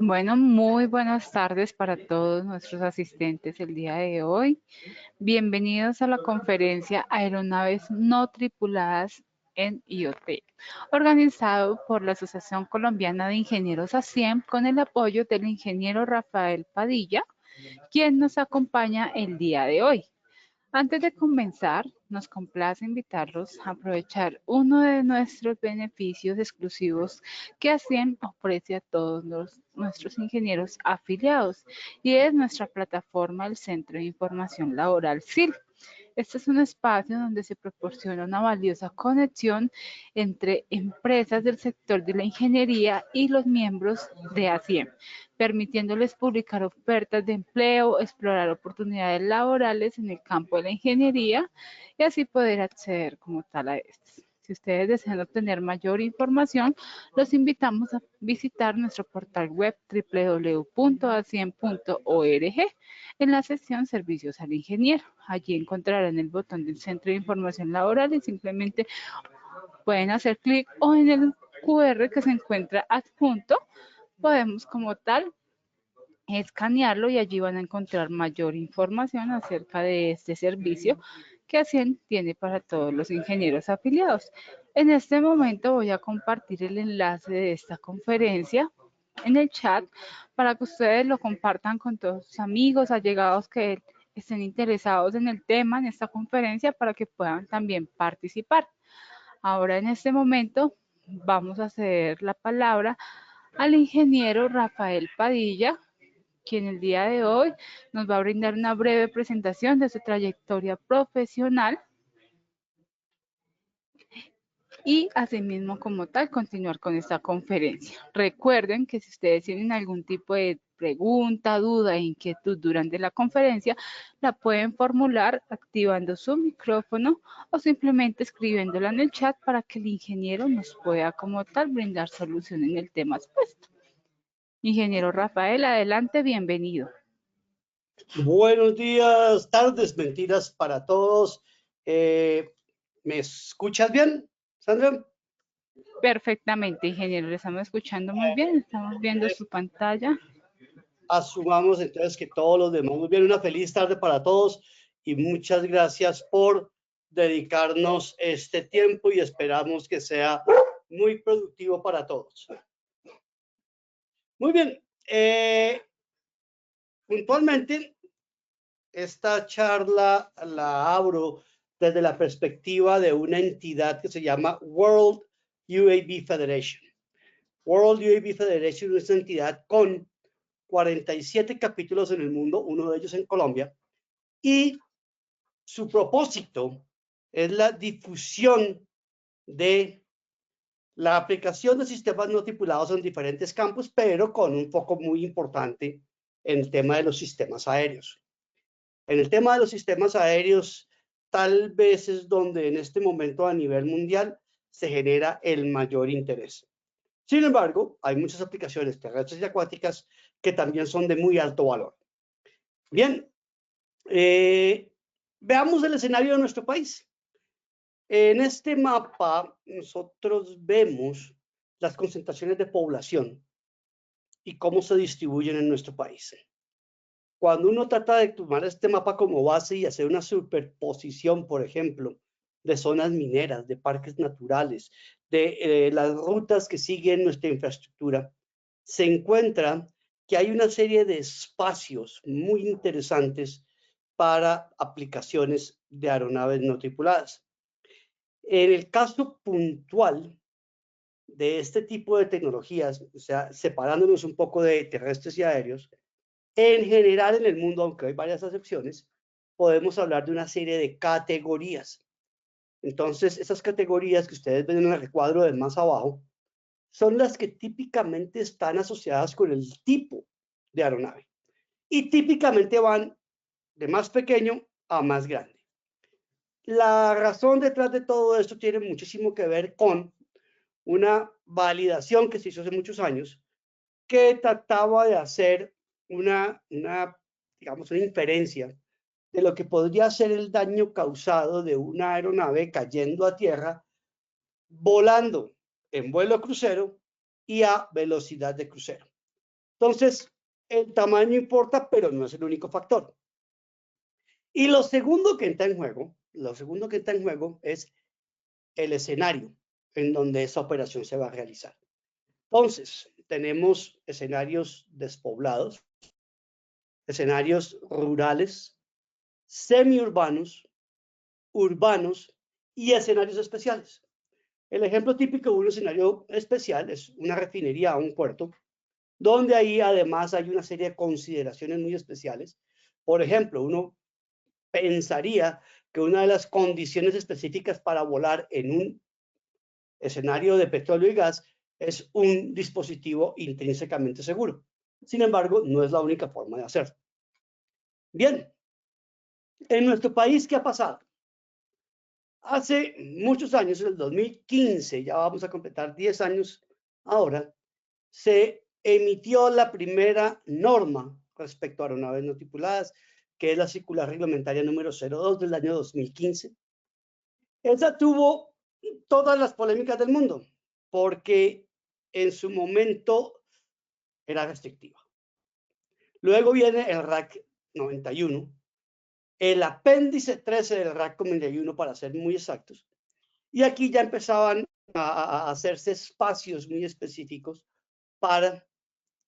Bueno, muy buenas tardes para todos nuestros asistentes el día de hoy. Bienvenidos a la conferencia Aeronaves no tripuladas en IoT, organizado por la Asociación Colombiana de Ingenieros ASIEM con el apoyo del ingeniero Rafael Padilla, quien nos acompaña el día de hoy. Antes de comenzar, nos complace invitarlos a aprovechar uno de nuestros beneficios exclusivos que ASIEM ofrece a todos nuestros ingenieros afiliados y es nuestra plataforma, el Centro de Información Laboral CIL. Este es un espacio donde se proporciona una valiosa conexión entre empresas del sector de la ingeniería y los miembros de ASIEM, permitiéndoles publicar ofertas de empleo, explorar oportunidades laborales en el campo de la ingeniería y así poder acceder como tal a estas. Si ustedes desean obtener mayor información, los invitamos a visitar nuestro portal web www.acien.org en la sección Servicios al Ingeniero. Allí encontrarán el botón del Centro de Información Laboral y simplemente pueden hacer clic o en el QR que se encuentra adjunto, podemos como tal escanearlo y allí van a encontrar mayor información acerca de este servicio que ASIEM tiene para todos los ingenieros afiliados. En este momento voy a compartir el enlace de esta conferencia en el chat para que ustedes lo compartan con todos sus amigos, allegados que estén interesados en el tema, en esta conferencia, para que puedan también participar. Ahora en este momento vamos a ceder la palabra al ingeniero Rafael Padilla, quien el día de hoy nos va a brindar una breve presentación de su trayectoria profesional y asimismo como tal continuar con esta conferencia. Recuerden que si ustedes tienen algún tipo de pregunta, duda, inquietud durante la conferencia, la pueden formular activando su micrófono o simplemente escribiéndola en el chat para que el ingeniero nos pueda como tal brindar solución en el tema expuesto. Ingeniero Rafael, adelante, bienvenido. Buenos días, tardes, mentiras para todos. ¿Me escuchas bien, Sandra? Perfectamente, ingeniero, le estamos escuchando muy bien, estamos viendo su pantalla. Asumamos entonces que todos los demás muy bien. Una feliz tarde para todos y muchas gracias por dedicarnos este tiempo y esperamos que sea muy productivo para todos. Muy bien, puntualmente esta charla la abro desde la perspectiva de una entidad que se llama World UAV Federation. World UAV Federation es una entidad con 47 capítulos en el mundo, uno de ellos en Colombia, y su propósito es la difusión de la aplicación de sistemas no tripulados en diferentes campos, pero con un foco muy importante en el tema de los sistemas aéreos. En el tema de los sistemas aéreos, tal vez es donde en este momento a nivel mundial se genera el mayor interés. Sin embargo, hay muchas aplicaciones terrestres y acuáticas que también son de muy alto valor. Bien, veamos el escenario de nuestro país. En este mapa nosotros vemos las concentraciones de población y cómo se distribuyen en nuestro país. Cuando uno trata de tomar este mapa como base y hacer una superposición, por ejemplo, de zonas mineras, de parques naturales, de las rutas que siguen nuestra infraestructura, se encuentra que hay una serie de espacios muy interesantes para aplicaciones de aeronaves no tripuladas. En el caso puntual de este tipo de tecnologías, o sea, separándonos un poco de terrestres y aéreos, en general en el mundo, aunque hay varias excepciones, podemos hablar de una serie de categorías. Entonces, esas categorías que ustedes ven en el recuadro de más abajo son las que típicamente están asociadas con el tipo de aeronave. Y típicamente van de más pequeño a más grande. La razón detrás de todo esto tiene muchísimo que ver con una validación que se hizo hace muchos años que trataba de hacer digamos, una inferencia de lo que podría ser el daño causado de una aeronave cayendo a tierra, volando en vuelo crucero y a velocidad de crucero. Entonces, el tamaño importa, pero no es el único factor. Y lo segundo que entra en juego es el escenario en donde esa operación se va a realizar. Entonces, tenemos escenarios despoblados, escenarios rurales, semiurbanos, urbanos y escenarios especiales. El ejemplo típico de un escenario especial es una refinería o un puerto, donde ahí además hay una serie de consideraciones muy especiales. Por ejemplo, uno pensaría que una de las condiciones específicas para volar en un escenario de petróleo y gas es un dispositivo intrínsecamente seguro. Sin embargo, no es la única forma de hacerlo. Bien, en nuestro país, ¿qué ha pasado? Hace muchos años, en el 2015, ya vamos a completar 10 años ahora, se emitió la primera norma respecto a aeronaves no tripuladas, que es la circular reglamentaria número 02 del año 2015. Esa tuvo todas las polémicas del mundo, porque en su momento era restrictiva. Luego viene el RAC 91, el apéndice 13 del RAC 91 para ser muy exactos, y aquí ya empezaban a hacerse espacios muy específicos para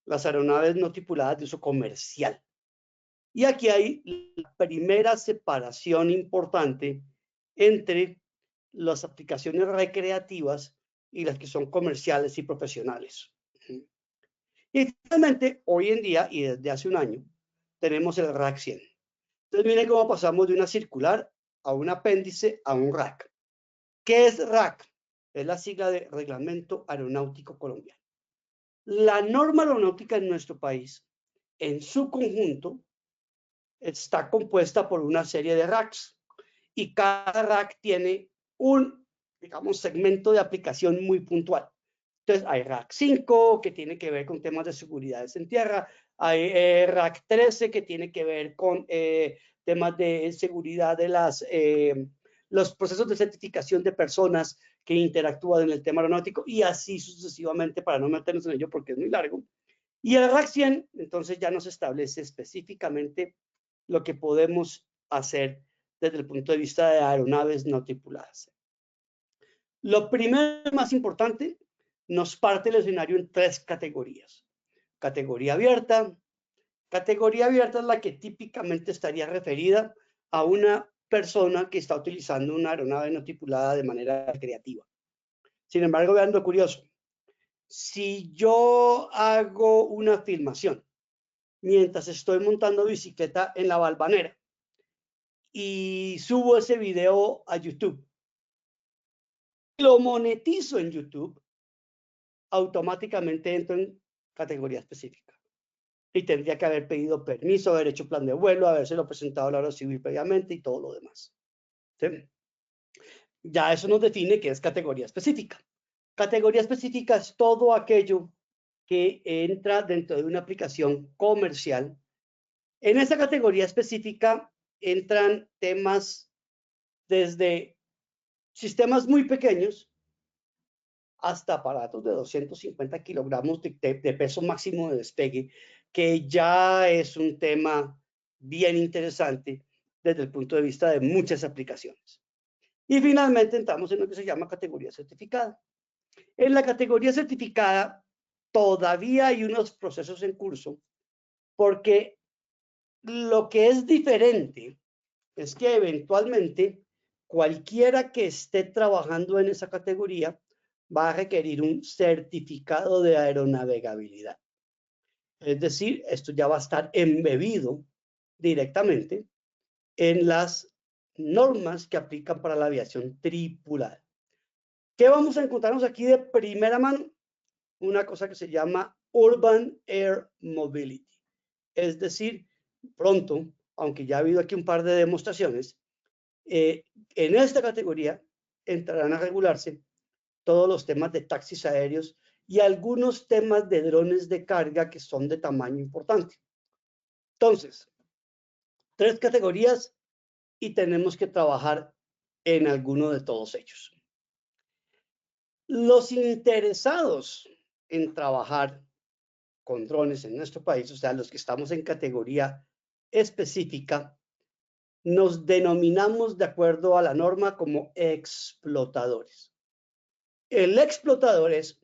las aeronaves no tripuladas de uso comercial. Y aquí hay la primera separación importante entre las aplicaciones recreativas y las que son comerciales y profesionales. Y finalmente, hoy en día y desde hace un año, tenemos el RAC 100. Entonces, miren cómo pasamos de una circular a un apéndice a un RAC. ¿Qué es RAC? Es la sigla de Reglamento Aeronáutico Colombiano. La norma aeronáutica en nuestro país, en su conjunto, está compuesta por una serie de racks y cada rack tiene un, digamos, segmento de aplicación muy puntual. Entonces, hay rack 5 que tiene que ver con temas de seguridad en tierra, hay rack 13 que tiene que ver con temas de seguridad de los procesos de certificación de personas que interactúan en el tema aeronáutico y así sucesivamente para no meternos en ello porque es muy largo. Y el RAC 100, entonces ya nos establece específicamente lo que podemos hacer desde el punto de vista de aeronaves no tripuladas. Lo primero más importante, nos parte el escenario en 3 categorías. Categoría abierta. Categoría abierta es la que típicamente estaría referida a una persona que está utilizando una aeronave no tripulada de manera recreativa. Sin embargo, vean lo curioso. Si yo hago una filmación mientras estoy montando bicicleta en la Valvanera y subo ese video a YouTube, lo monetizo en YouTube, automáticamente entro en categoría específica. Y tendría que haber pedido permiso, haber hecho plan de vuelo, habérselo presentado a la hora civil previamente y todo lo demás. ¿Sí? Ya eso nos define qué es categoría específica. Categoría específica es todo aquello que entra dentro de una aplicación comercial. En esa categoría específica entran temas desde sistemas muy pequeños hasta aparatos de 250 kilogramos de peso máximo de despegue, que ya es un tema bien interesante desde el punto de vista de muchas aplicaciones. Y finalmente entramos en lo que se llama categoría certificada. En la categoría certificada todavía hay unos procesos en curso porque lo que es diferente es que eventualmente cualquiera que esté trabajando en esa categoría va a requerir un certificado de aeronavegabilidad. Es decir, esto ya va a estar embebido directamente en las normas que aplican para la aviación tripulada. ¿Qué vamos a encontrarnos aquí de primera mano? Una cosa que se llama Urban Air Mobility. Es decir, pronto, aunque ya ha habido aquí un par de demostraciones, en esta categoría entrarán a regularse todos los temas de taxis aéreos y algunos temas de drones de carga que son de tamaño importante. Entonces, 3 categorías y tenemos que trabajar en alguno de todos ellos. Los interesados en trabajar con drones en nuestro país, o sea, los que estamos en categoría específica, nos denominamos de acuerdo a la norma como explotadores. El explotador es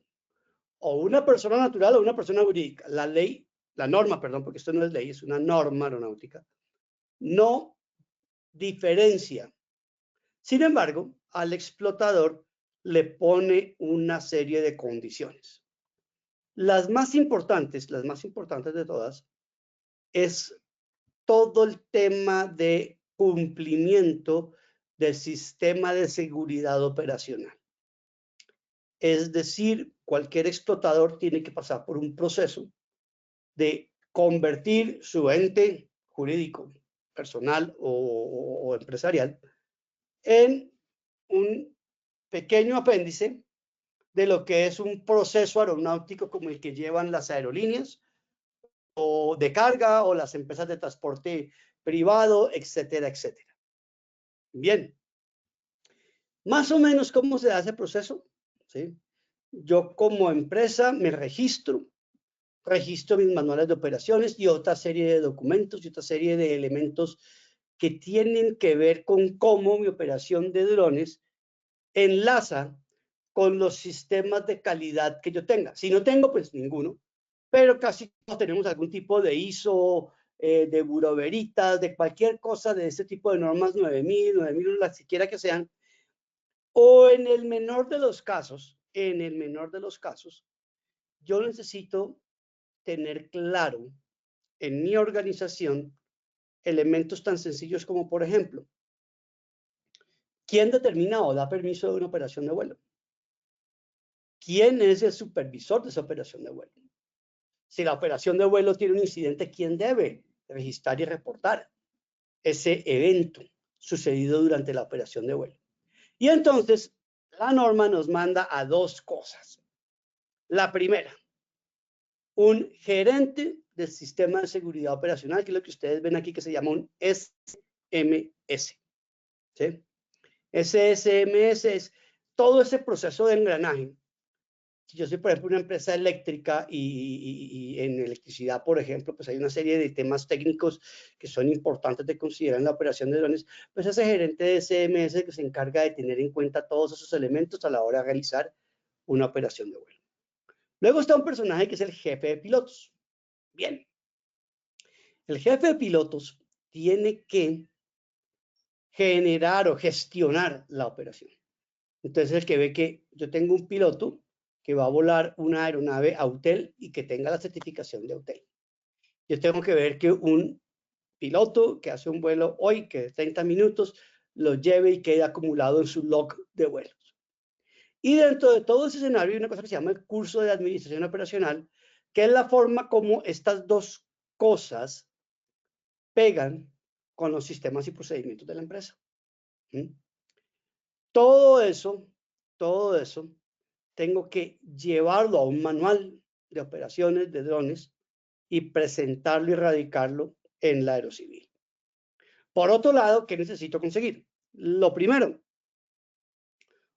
o una persona natural o una persona jurídica. La norma, perdón, porque esto no es ley, es una norma aeronáutica, no diferencia. Sin embargo, al explotador le pone una serie de condiciones. Las más importantes de todas, es todo el tema de cumplimiento del sistema de seguridad operacional. Es decir, cualquier explotador tiene que pasar por un proceso de convertir su ente jurídico, personal o empresarial en un pequeño apéndice de lo que es un proceso aeronáutico como el que llevan las aerolíneas o de carga o las empresas de transporte privado, etcétera, etcétera. Bien, más o menos cómo se hace el proceso, ¿sí? Yo como empresa me registro mis manuales de operaciones y otra serie de documentos y otra serie de elementos que tienen que ver con cómo mi operación de drones enlaza con los sistemas de calidad que yo tenga. Si no tengo, pues ninguno, pero casi todos tenemos algún tipo de ISO, de Bureau Veritas, de cualquier cosa de este tipo de normas 9000, las siquiera que sean, o en el menor de los casos, yo necesito tener claro en mi organización elementos tan sencillos como, por ejemplo, ¿quién determina o da permiso de una operación de vuelo? ¿Quién es el supervisor de esa operación de vuelo? Si la operación de vuelo tiene un incidente, ¿quién debe registrar y reportar ese evento sucedido durante la operación de vuelo? Y entonces, la norma nos manda a dos cosas. La primera, un gerente del sistema de seguridad operacional, que es lo que ustedes ven aquí, que se llama un SMS. ¿Sí? Ese SMS es todo ese proceso de engranaje. Si yo soy, por ejemplo, una empresa eléctrica y en electricidad, por ejemplo, pues hay una serie de temas técnicos que son importantes de considerar en la operación de drones, pues ese gerente de SMS que se encarga de tener en cuenta todos esos elementos a la hora de realizar una operación de vuelo. Luego está un personaje que es el jefe de pilotos. Bien, el jefe de pilotos tiene que generar o gestionar la operación. Entonces, el que ve que yo tengo un piloto que va a volar una aeronave Autel y que tenga la certificación de Autel. Yo tengo que ver que un piloto que hace un vuelo hoy, que es 30 minutos, lo lleve y quede acumulado en su log de vuelos. Y dentro de todo ese escenario hay una cosa que se llama el curso de administración operacional, que es la forma como estas dos cosas pegan con los sistemas y procedimientos de la empresa. ¿Mm? Todo eso, tengo que llevarlo a un manual de operaciones de drones y presentarlo y radicarlo en la aerocivil. Por otro lado, ¿qué necesito conseguir? Lo primero,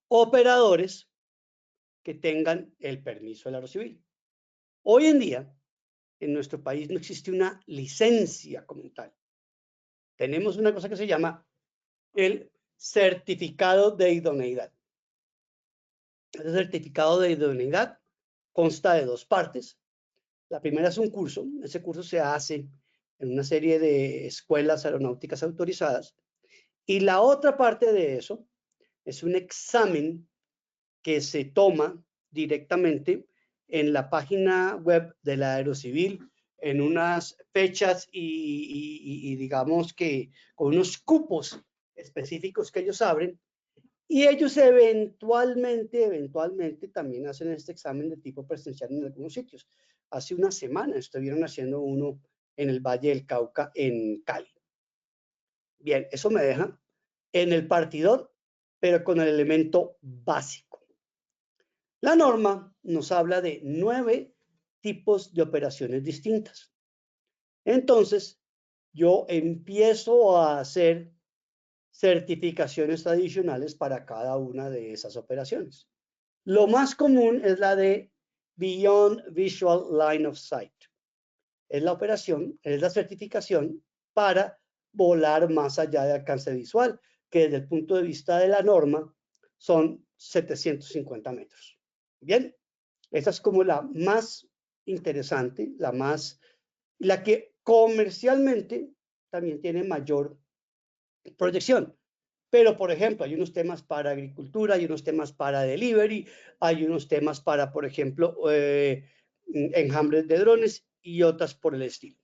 operadores que tengan el permiso del aerocivil. Hoy en día, en nuestro país no existe una licencia como tal. Tenemos una cosa que se llama el certificado de idoneidad. Ese certificado de idoneidad consta de dos partes. La primera es un curso. Ese curso se hace en una serie de escuelas aeronáuticas autorizadas. Y la otra parte de eso es un examen que se toma directamente en la página web de la Aerocivil en unas fechas y digamos que con unos cupos específicos que ellos abren. Y ellos eventualmente también hacen este examen de tipo presencial en algunos sitios. Hace una semana estuvieron haciendo uno en el Valle del Cauca, en Cali. Bien, eso me deja en el partidor, pero con el elemento básico. La norma nos habla de 9 tipos de operaciones distintas. Entonces, yo empiezo a hacer certificaciones adicionales para cada una de esas operaciones. Lo más común es la de Beyond Visual Line of Sight. Es la operación, es la certificación para volar más allá de alcance visual, que desde el punto de vista de la norma son 750 metros. Bien, esa es como la más interesante, la que comercialmente también tiene mayor proyección. Pero, por ejemplo, hay unos temas para agricultura, hay unos temas para delivery, hay unos temas para, por ejemplo, enjambres de drones y otras por el estilo.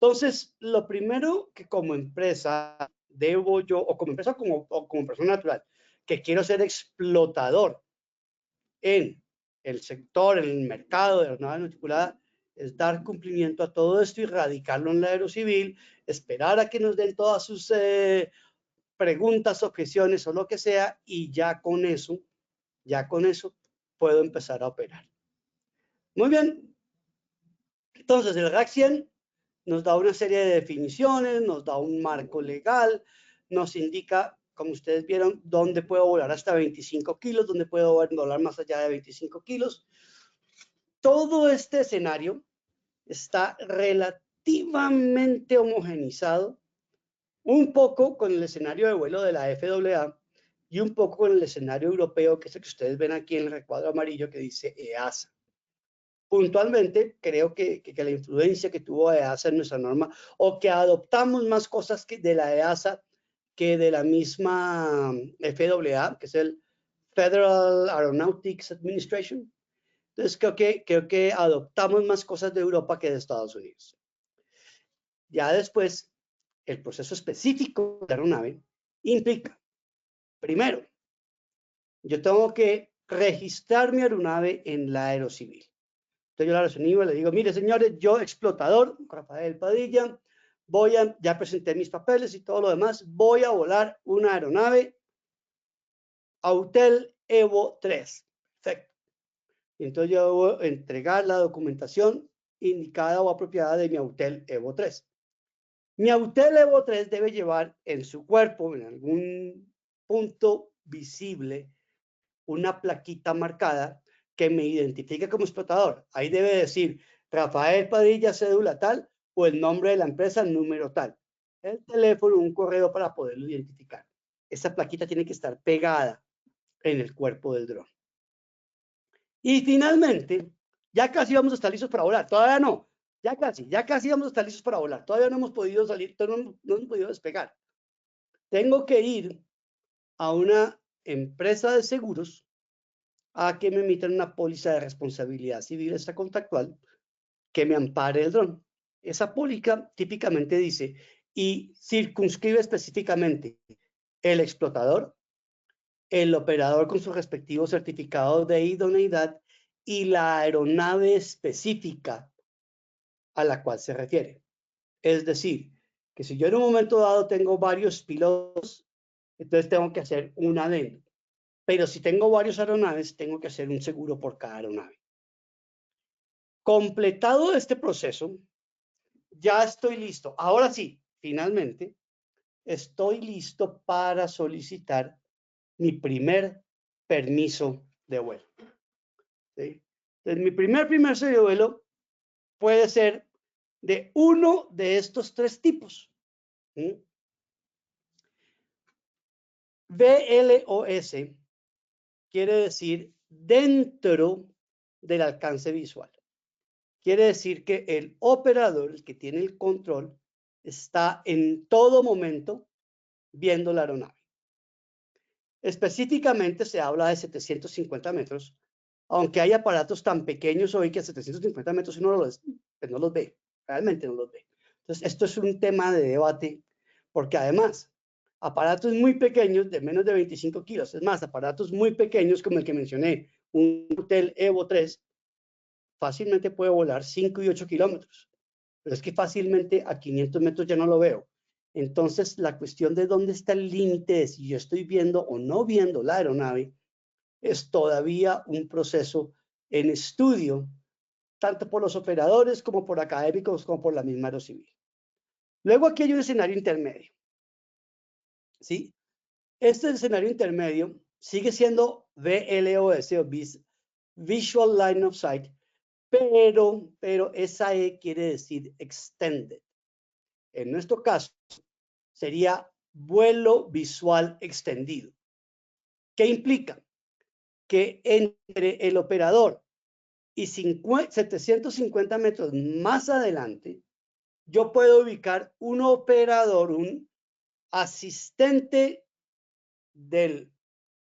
Entonces, lo primero que como empresa debo yo, o como empresa o como persona natural, que quiero ser explotador en el sector, en el mercado de aeronaves no tripuladas, es dar cumplimiento a todo esto y radicarlo en la aerocivil, esperar a que nos den todas sus preguntas, objeciones o lo que sea, y ya con eso puedo empezar a operar. Muy bien. Entonces, el RAC 100 nos da una serie de definiciones, nos da un marco legal, nos indica, como ustedes vieron, dónde puedo volar hasta 25 kilos, dónde puedo volar más allá de 25 kilos. Todo este escenario está relativamente homogenizado, un poco con el escenario de vuelo de la FAA y un poco con el escenario europeo, que es el que ustedes ven aquí en el recuadro amarillo que dice EASA. Puntualmente, creo que la influencia que tuvo EASA en nuestra norma, o que adoptamos más cosas de la EASA que de la misma FAA, que es el Federal Aeronautics Administration. Entonces, creo que adoptamos más cosas de Europa que de Estados Unidos. Ya después, el proceso específico de la aeronave implica, primero, yo tengo que registrar mi aeronave en la Aerocivil. Entonces yo a la Aerocivil le digo, mire señores, yo explotador, Rafael Padilla, ya presenté mis papeles y todo lo demás, voy a volar una aeronave Autel Evo 3. Perfecto. Y entonces yo debo entregar la documentación indicada o apropiada de mi Autel Evo 3. Mi Autel Evo 3 debe llevar en su cuerpo, en algún punto visible, una plaquita marcada que me identifique como explotador. Ahí debe decir Rafael Padilla, cédula tal, o el nombre de la empresa, número tal. El teléfono, un correo para poderlo identificar. Esa plaquita tiene que estar pegada en el cuerpo del dron. Y finalmente, ya casi vamos a estar listos para volar. Todavía no. Ya casi vamos a estar listos para volar. Todavía no hemos podido salir, no hemos podido despegar. Tengo que ir a una empresa de seguros a que me emitan una póliza de responsabilidad civil extracontractual que me ampare el dron. Esa póliza típicamente dice y circunscribe específicamente el explotador, el operador con su respectivo certificado de idoneidad y la aeronave específica a la cual se refiere. Es decir, que si yo en un momento dado tengo varios pilotos, entonces tengo que hacer un adendo. Pero si tengo varias aeronaves, tengo que hacer un seguro por cada aeronave. Completado este proceso, ya estoy listo. Ahora sí, finalmente, estoy listo para solicitar mi primer permiso de vuelo. ¿Sí? Entonces, mi primer permiso de vuelo puede ser de uno de estos tres tipos. ¿Sí? VLOS quiere decir dentro del alcance visual. Quiere decir que el operador, el que tiene el control, está en todo momento viendo la aeronave. Específicamente se habla de 750 metros, aunque hay aparatos tan pequeños hoy que a 750 metros uno pues no los ve, realmente no los ve. Entonces, esto es un tema de debate, porque además, aparatos muy pequeños de menos de 25 kilos, es más, aparatos muy pequeños como el que mencioné, un Autel Evo 3, fácilmente puede volar 5 y 8 kilómetros, pero es que fácilmente a 500 metros ya no lo veo. Entonces, la cuestión de dónde está el límite de si yo estoy viendo o no viendo la aeronave es todavía un proceso en estudio, tanto por los operadores como por académicos, como por la misma Aerocivil. Luego aquí hay un escenario intermedio. ¿Sí? Este escenario intermedio sigue siendo VLOS o Visual Line of Sight, pero esa E quiere decir extended. En nuestro caso, sería vuelo visual extendido. ¿Qué implica? Que entre el operador y 750 metros más adelante, yo puedo ubicar un operador, un asistente del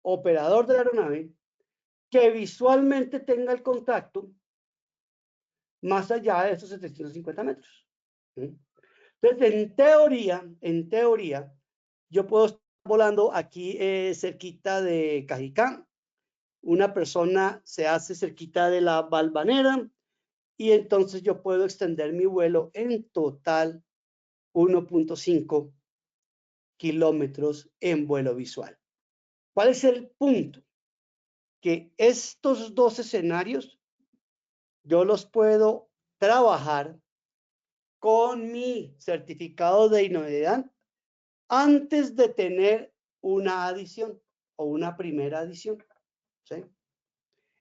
operador de la aeronave que visualmente tenga el contacto más allá de esos 750 metros. Entonces, en teoría, yo puedo estar volando aquí cerquita de Cajicá, una persona se hace cerquita de la Balvanera y entonces yo puedo extender mi vuelo en total 1.5 kilómetros en vuelo visual. ¿Cuál es el punto? Que estos dos escenarios yo los puedo trabajar con mi certificado de idoneidad antes de tener una adición o una primera adición. ¿Sí?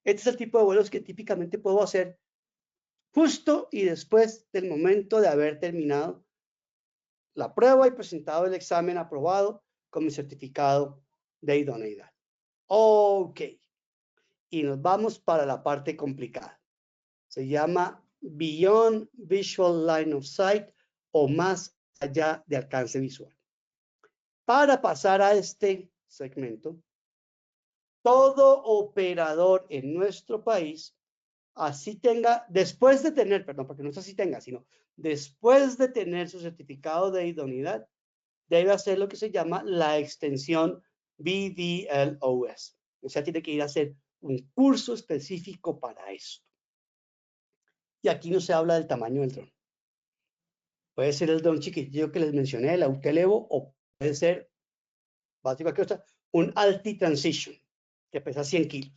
Este es el tipo de vuelos que típicamente puedo hacer justo y después del momento de haber terminado la prueba y presentado el examen aprobado con mi certificado de idoneidad. Ok. Y nos vamos para la parte complicada. Se llama Beyond Visual Line of Sight o más allá de alcance visual. Para pasar a este segmento, todo operador en nuestro país, así tenga, después de tener, perdón, porque no es así tenga, sino después de tener su certificado de idoneidad, debe hacer lo que se llama la extensión BVLOS. O sea, tiene que ir a hacer un curso específico para esto. Y aquí no se habla del tamaño del dron. Puede ser el dron chiquitillo que les mencioné, el Autelevo, o puede ser, básicamente, un Alti Transition, que pesa 100 kilos.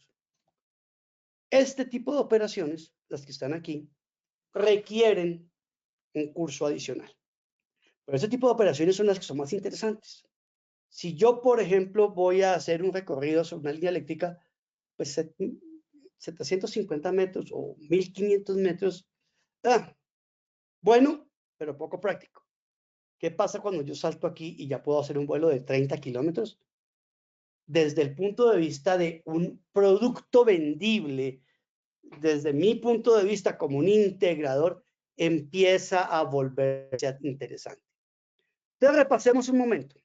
Este tipo de operaciones, las que están aquí, requieren un curso adicional. Pero este tipo de operaciones son las que son más interesantes. Si yo, por ejemplo, voy a hacer un recorrido sobre una línea eléctrica, pues 750 metros o 1500 metros, bueno, pero poco práctico. ¿Qué pasa cuando yo salto aquí y ya puedo hacer un vuelo de 30 kilómetros? Desde el punto de vista de un producto vendible, desde mi punto de vista como un integrador, empieza a volverse interesante. Entonces, repasemos un momento.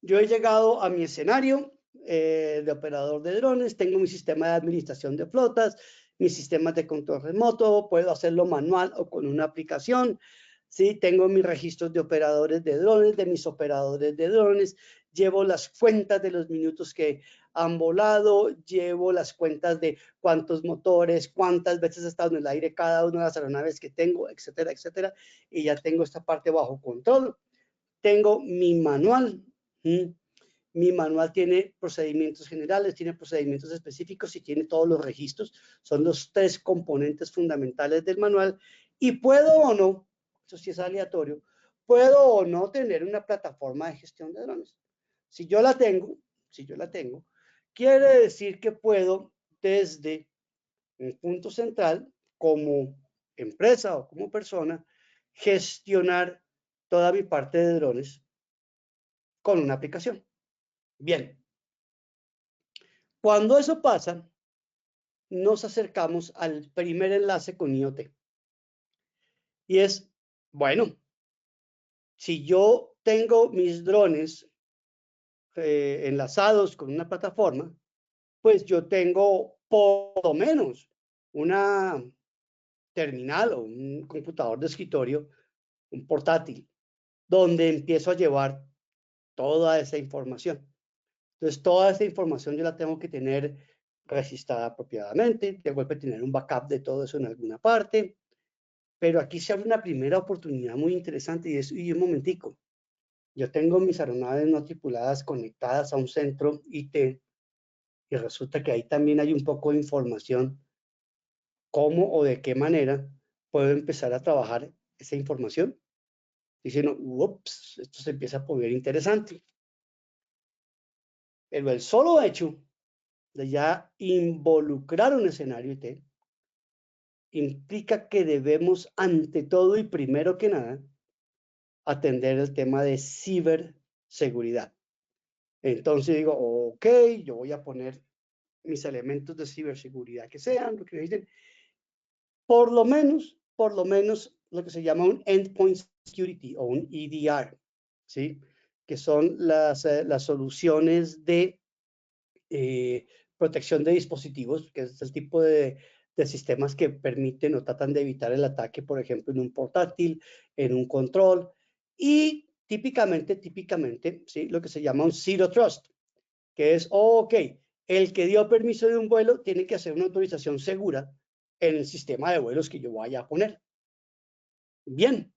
Yo he llegado a mi escenario de operador de drones, tengo mi sistema de administración de flotas, mis sistemas de control remoto, puedo hacerlo manual o con una aplicación. Sí, tengo mis registros de operadores de drones, de mis operadores de drones, llevo las cuentas de los minutos que han volado, llevo las cuentas de cuántos motores, cuántas veces ha estado en el aire cada una de las aeronaves que tengo, etcétera, etcétera, y ya tengo esta parte bajo control. Tengo mi manual. Mi manual tiene procedimientos generales, tiene procedimientos específicos y tiene todos los registros. Son los tres componentes fundamentales del manual. Y puedo o no, eso sí es aleatorio, puedo o no tener una plataforma de gestión de drones. Si yo la tengo, quiere decir que puedo desde un punto central, como empresa o como persona, gestionar toda mi parte de drones con una aplicación. Bien, cuando eso pasa, nos acercamos al primer enlace con IoT. Y es, bueno, si yo tengo mis drones enlazados con una plataforma, pues yo tengo por lo menos una terminal o un computador de escritorio, un portátil, donde empiezo a llevar toda esa información. Entonces, toda esa información yo la tengo que tener registrada apropiadamente, tengo que tener un backup de todo eso en alguna parte, pero aquí se abre una primera oportunidad muy interesante y es, y un momentico, yo tengo mis aeronaves no tripuladas conectadas a un centro IT y resulta que ahí también hay un poco de información, cómo o de qué manera puedo empezar a trabajar esa información. Diciendo, ups, esto se empieza a poner interesante. Pero el solo hecho de ya involucrar un escenario IT implica que debemos, ante todo y primero que nada, atender el tema de ciberseguridad. Entonces digo, ok, yo voy a poner mis elementos de ciberseguridad que sean, lo que necesiten, por lo menos lo que se llama un Endpoint Security o un EDR, ¿sí? Que son las soluciones de protección de dispositivos, que es el tipo de sistemas que permiten o tratan de evitar el ataque, por ejemplo, en un portátil, en un control, y típicamente, ¿sí? Lo que se llama un Zero Trust, que es, ok, el que dio permiso de un vuelo tiene que hacer una autorización segura en el sistema de vuelos que yo vaya a poner. Bien,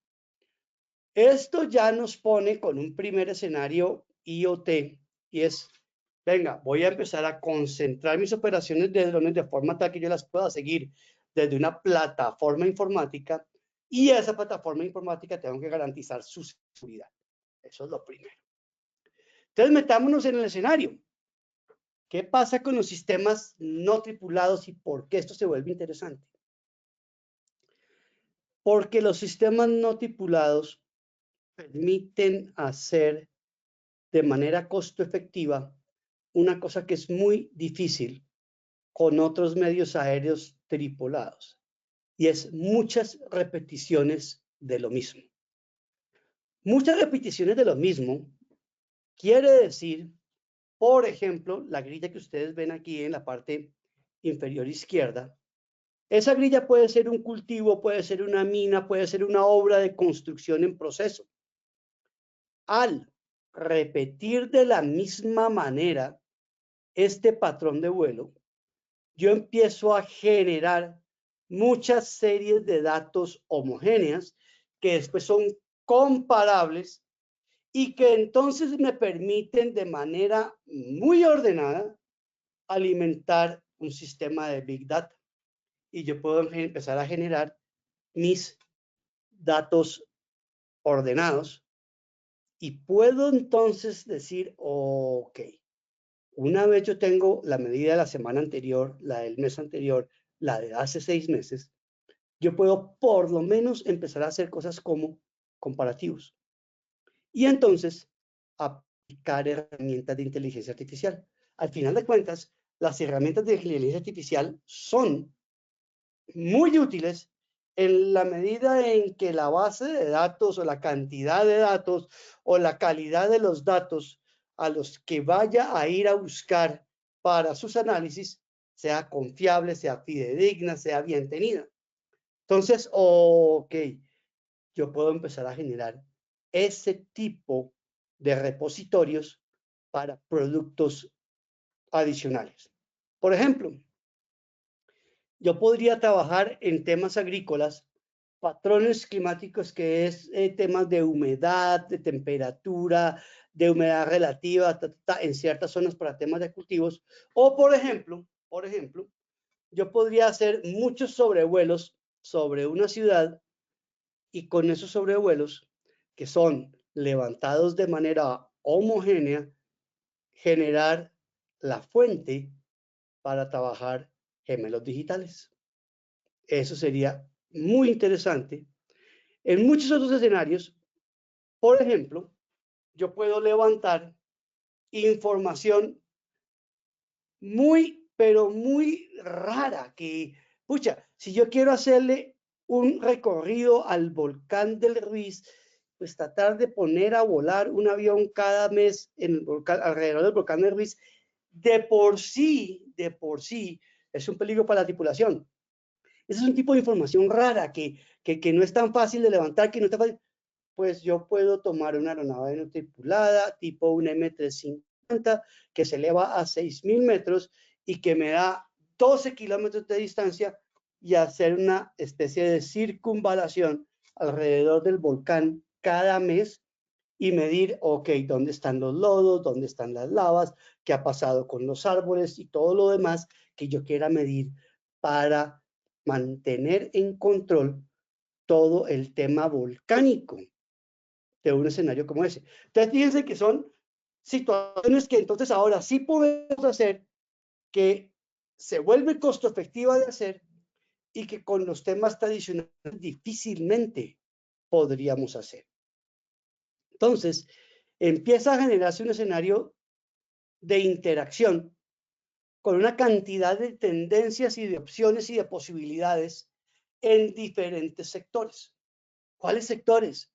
esto ya nos pone con un primer escenario IoT y es, venga, voy a empezar a concentrar mis operaciones de drones de forma tal que yo las pueda seguir desde una plataforma informática y esa plataforma informática tengo que garantizar su seguridad. Eso es lo primero. Entonces metámonos en el escenario. ¿Qué pasa con los sistemas no tripulados y por qué esto se vuelve interesante? Porque los sistemas no tripulados permiten hacer de manera costo efectiva una cosa que es muy difícil con otros medios aéreos tripulados y es muchas repeticiones de lo mismo. Muchas repeticiones de lo mismo quiere decir, por ejemplo, la grilla que ustedes ven aquí en la parte inferior izquierda. Esa grilla puede ser un cultivo, puede ser una mina, puede ser una obra de construcción en proceso. Al repetir de la misma manera este patrón de vuelo, yo empiezo a generar muchas series de datos homogéneas que después son comparables y que entonces me permiten de manera muy ordenada alimentar un sistema de Big Data. Y yo puedo empezar a generar mis datos ordenados y puedo entonces decir, ok, una vez yo tengo la medida de la semana anterior, la del mes anterior, la de hace 6 meses, yo puedo por lo menos empezar a hacer cosas como comparativos. Y entonces aplicar herramientas de inteligencia artificial. Al final de cuentas, las herramientas de inteligencia artificial son muy útiles en la medida en que la base de datos o la cantidad de datos o la calidad de los datos a los que vaya a ir a buscar para sus análisis sea confiable, sea fidedigna, sea bien tenida. Entonces, ok, yo puedo empezar a generar ese tipo de repositorios para productos adicionales. Por ejemplo, yo podría trabajar en temas agrícolas, patrones climáticos que es temas de humedad, de temperatura, de humedad relativa en ciertas zonas para temas de cultivos. O por ejemplo, yo podría hacer muchos sobrevuelos sobre una ciudad y con esos sobrevuelos que son levantados de manera homogénea, generar la fuente para trabajar gemelos digitales. Eso sería muy interesante. En muchos otros escenarios, por ejemplo, yo puedo levantar información muy, pero muy rara que, pucha, si yo quiero hacerle un recorrido al volcán del Ruiz, pues tratar de poner a volar un avión cada mes en el volcán, alrededor del volcán del Ruiz, de por sí, es un peligro para la tripulación. Ese es un tipo de información rara que no es tan fácil de levantar, que no está fácil. Pues yo puedo tomar una aeronave no tripulada, tipo un M350, que se eleva a 6.000 metros y que me da 12 kilómetros de distancia y hacer una especie de circunvalación alrededor del volcán cada mes y medir, ok, dónde están los lodos, dónde están las lavas, qué ha pasado con los árboles y todo lo demás que yo quiera medir para mantener en control todo el tema volcánico de un escenario como ese. Entonces, fíjense que son situaciones que entonces ahora sí podemos hacer, que se vuelve costo efectiva de hacer y que con los temas tradicionales difícilmente podríamos hacer. Entonces, empieza a generarse un escenario de interacción con una cantidad de tendencias y de opciones y de posibilidades en diferentes sectores. ¿Cuáles sectores?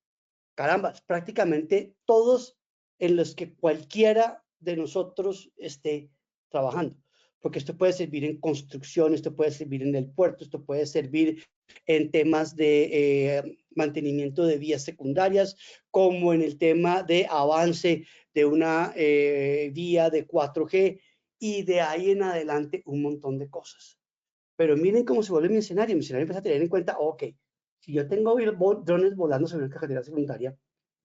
Caramba, prácticamente todos en los que cualquiera de nosotros esté trabajando. Porque esto puede servir en construcción, esto puede servir en el puerto, esto puede servir en temas de mantenimiento de vías secundarias, como en el tema de avance de una vía de 4G y de ahí en adelante un montón de cosas. Pero miren cómo se vuelve mi escenario. Mi escenario empieza a tener en cuenta, ok, si yo tengo drones volando sobre una carretera secundaria,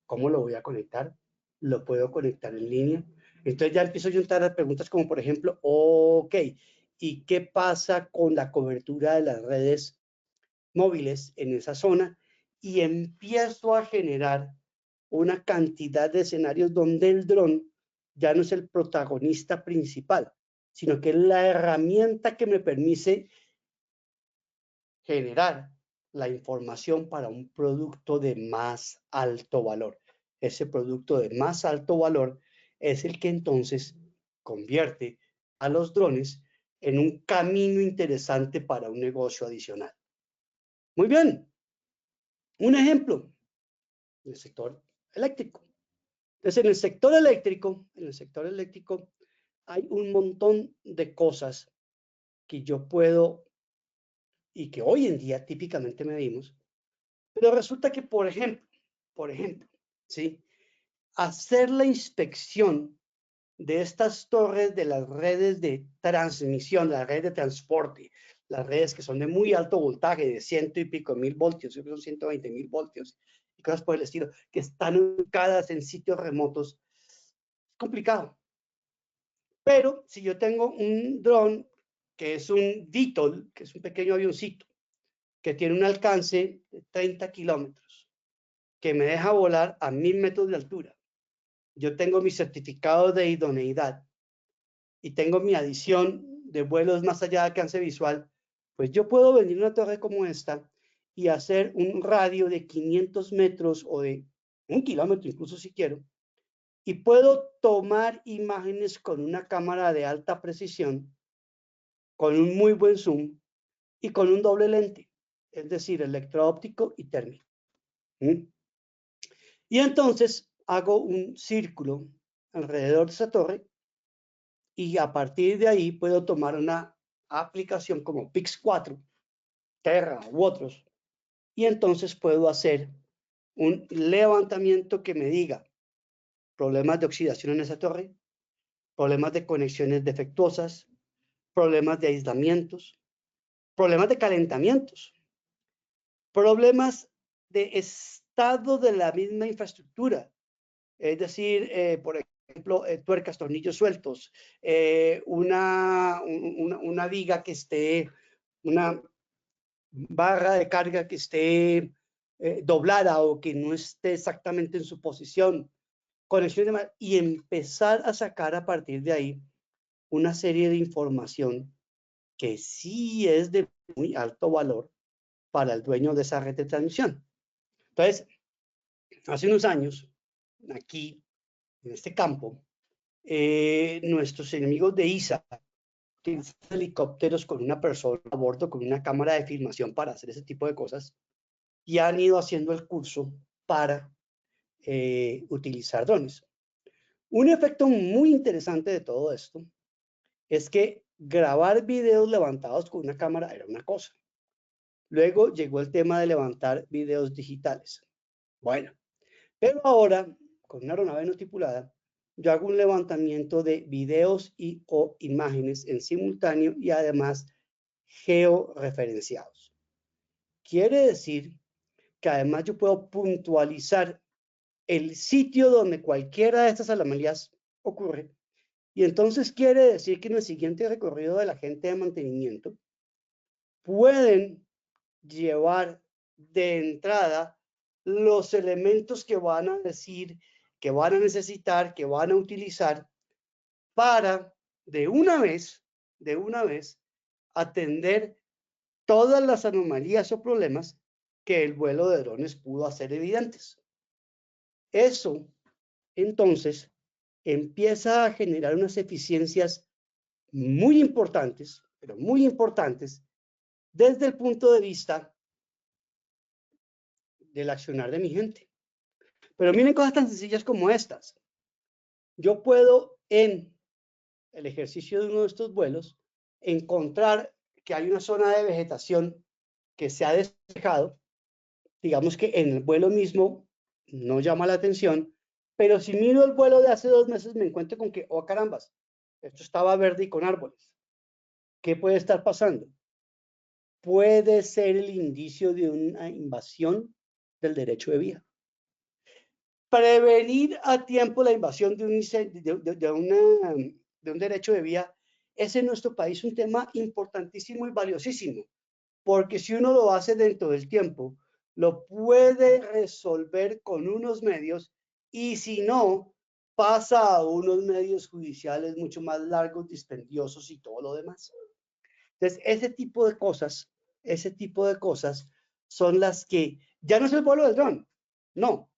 ¿cómo lo voy a conectar? ¿Lo puedo conectar en línea? Entonces ya empiezo a juntar las preguntas como, por ejemplo, ok, ¿y qué pasa con la cobertura de las redes móviles en esa zona? Y empiezo a generar una cantidad de escenarios donde el dron ya no es el protagonista principal, sino que es la herramienta que me permite generar la información para un producto de más alto valor. Ese producto de más alto valor es el que entonces convierte a los drones en un camino interesante para un negocio adicional. Muy bien, un ejemplo, en el sector eléctrico. Entonces, en el sector eléctrico hay un montón de cosas que yo puedo y que hoy en día típicamente medimos. Pero resulta que, por ejemplo, ¿sí? Hacer la inspección de estas torres de las redes de transmisión, las redes de transporte, las redes que son de muy alto voltaje, de ciento y pico mil voltios, son 120.000 voltios y cosas por el estilo, que están ubicadas en sitios remotos, es complicado. Pero si yo tengo un dron que es un VTOL, que es un pequeño avioncito, que tiene un alcance de 30 kilómetros, que me deja volar a 1000 metros de altura. Yo tengo mi certificado de idoneidad y tengo mi adición de vuelos más allá de alcance visual, pues yo puedo venir a una torre como esta y hacer un radio de 500 metros o de 1 kilómetro incluso si quiero, y puedo tomar imágenes con una cámara de alta precisión, con un muy buen zoom y con un doble lente, es decir, electro-óptico y térmico. ¿Mm? Y entonces hago un círculo alrededor de esa torre y a partir de ahí puedo tomar una aplicación como Pix4, Terra u otros y entonces puedo hacer un levantamiento que me diga problemas de oxidación en esa torre, problemas de conexiones defectuosas, problemas de aislamientos, problemas de calentamientos, problemas de estado de la misma infraestructura. Es decir, por ejemplo, tuercas, tornillos sueltos, una viga que esté, una barra de carga que esté doblada o que no esté exactamente en su posición, conexiones de y empezar a sacar a partir de ahí una serie de información que sí es de muy alto valor para el dueño de esa red de transmisión. Entonces, hace unos años, aquí, en este campo, nuestros enemigos de ISA utilizan helicópteros con una persona a bordo, con una cámara de filmación para hacer ese tipo de cosas, y han ido haciendo el curso para utilizar drones. Un efecto muy interesante de todo esto es que grabar videos levantados con una cámara era una cosa. Luego llegó el tema de levantar videos digitales. Bueno, pero ahora, con una aeronave no tripulada, yo hago un levantamiento de videos y o imágenes en simultáneo y además georreferenciados. Quiere decir que además yo puedo puntualizar el sitio donde cualquiera de estas anomalías ocurre. Y entonces quiere decir que en el siguiente recorrido de la gente de mantenimiento pueden llevar de entrada los elementos que van a decir que van a necesitar, que van a utilizar para de una vez, atender todas las anomalías o problemas que el vuelo de drones pudo hacer evidentes. Eso, entonces, empieza a generar unas eficiencias muy importantes, pero muy importantes, desde el punto de vista del accionar de mi gente. Pero miren cosas tan sencillas como estas. Yo puedo, en el ejercicio de uno de estos vuelos, encontrar que hay una zona de vegetación que se ha despejado, digamos que en el vuelo mismo no llama la atención, pero si miro el vuelo de hace 2 meses me encuentro con que, oh carambas, esto estaba verde y con árboles. ¿Qué puede estar pasando? Puede ser el indicio de una invasión del derecho de vía. Prevenir a tiempo la invasión de un derecho de vía es en nuestro país un tema importantísimo y valiosísimo, porque si uno lo hace dentro del tiempo, lo puede resolver con unos medios y si no, pasa a unos medios judiciales mucho más largos, dispendiosos y todo lo demás. Entonces, ese tipo de cosas son las que, ya no es el vuelo del dron, no,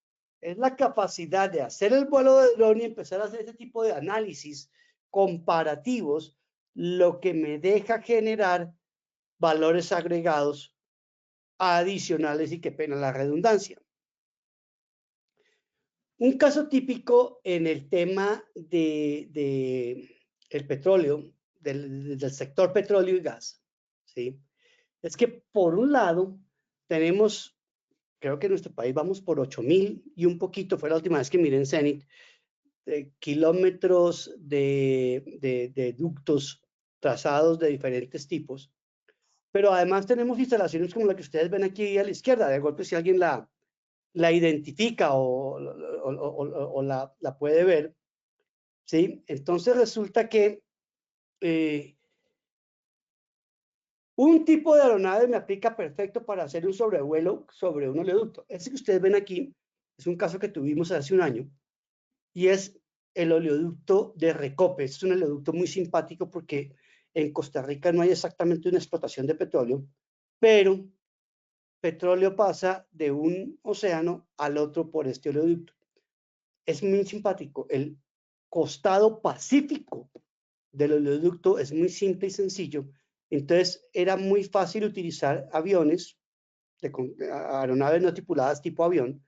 es la capacidad de hacer el vuelo del dron y empezar a hacer ese tipo de análisis comparativos, lo que me deja generar valores agregados adicionales y qué pena la redundancia. Un caso típico en el tema de el petróleo, del sector petróleo y gas, ¿sí? Es que por un lado tenemos, creo que en nuestro país vamos por 8.000 y un poquito, fue la última vez que miré en Zenit, kilómetros de ductos trazados de diferentes tipos, pero además tenemos instalaciones como la que ustedes ven aquí a la izquierda, de golpe si alguien la identifica o la puede ver, ¿sí? Entonces resulta que un tipo de aeronave me aplica perfecto para hacer un sobrevuelo sobre un oleoducto. Ese que ustedes ven aquí es un caso que tuvimos hace un año y es el oleoducto de Recope. Es un oleoducto muy simpático porque en Costa Rica no hay exactamente una explotación de petróleo, pero petróleo pasa de un océano al otro por este oleoducto. Es muy simpático. El costado pacífico del oleoducto es muy simple y sencillo. Entonces era muy fácil utilizar aviones, aeronaves no tripuladas tipo avión,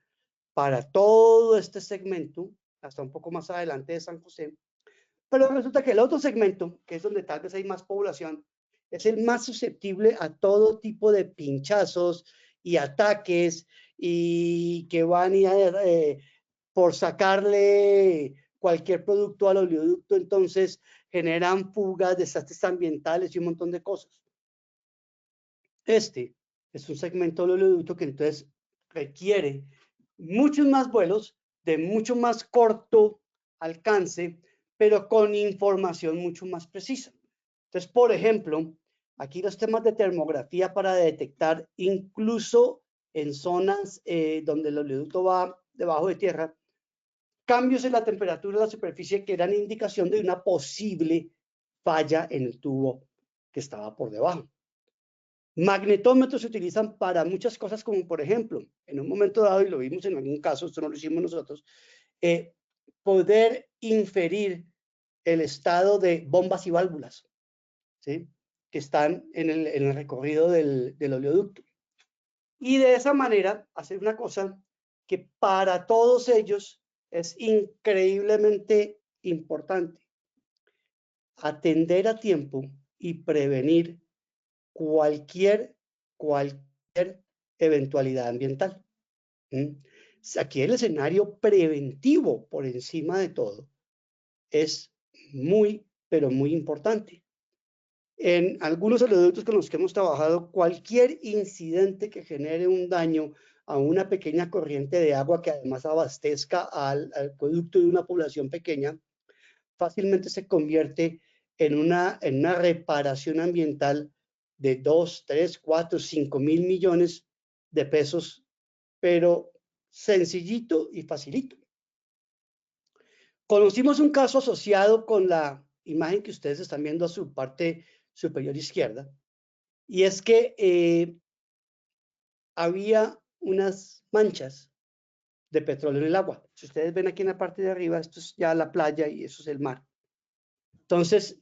para todo este segmento, hasta un poco más adelante de San José. Pero resulta que el otro segmento, que es donde tal vez hay más población, es el más susceptible a todo tipo de pinchazos y ataques y que van por sacarle cualquier producto al oleoducto, entonces generan fugas, desastres ambientales y un montón de cosas. Este es un segmento del oleoducto que entonces requiere muchos más vuelos de mucho más corto alcance, pero con información mucho más precisa. Entonces, por ejemplo, aquí los temas de termografía para detectar incluso en zonas donde el oleoducto va debajo de tierra, cambios en la temperatura de la superficie que dan indicación de una posible falla en el tubo que estaba por debajo. Magnetómetros se utilizan para muchas cosas, como por ejemplo, en un momento dado, y lo vimos en algún caso, esto no lo hicimos nosotros, poder inferir el estado de bombas y válvulas, ¿sí? Que están en el recorrido del oleoducto. Y de esa manera hacer una cosa que para todos ellos es increíblemente importante: atender a tiempo y prevenir cualquier eventualidad ambiental. Aquí el escenario preventivo por encima de todo es muy, pero muy importante. En algunos oleoductos con los que hemos trabajado, cualquier incidente que genere un daño a una pequeña corriente de agua que además abastezca al acueducto de una población pequeña, fácilmente se convierte en una reparación ambiental de 2, 3, 4, 5 mil millones de pesos, pero sencillito y facilito. Conocimos un caso asociado con la imagen que ustedes están viendo a su parte superior izquierda, y es que había unas manchas de petróleo en el agua. Si ustedes ven aquí en la parte de arriba, esto es ya la playa y eso es el mar. Entonces,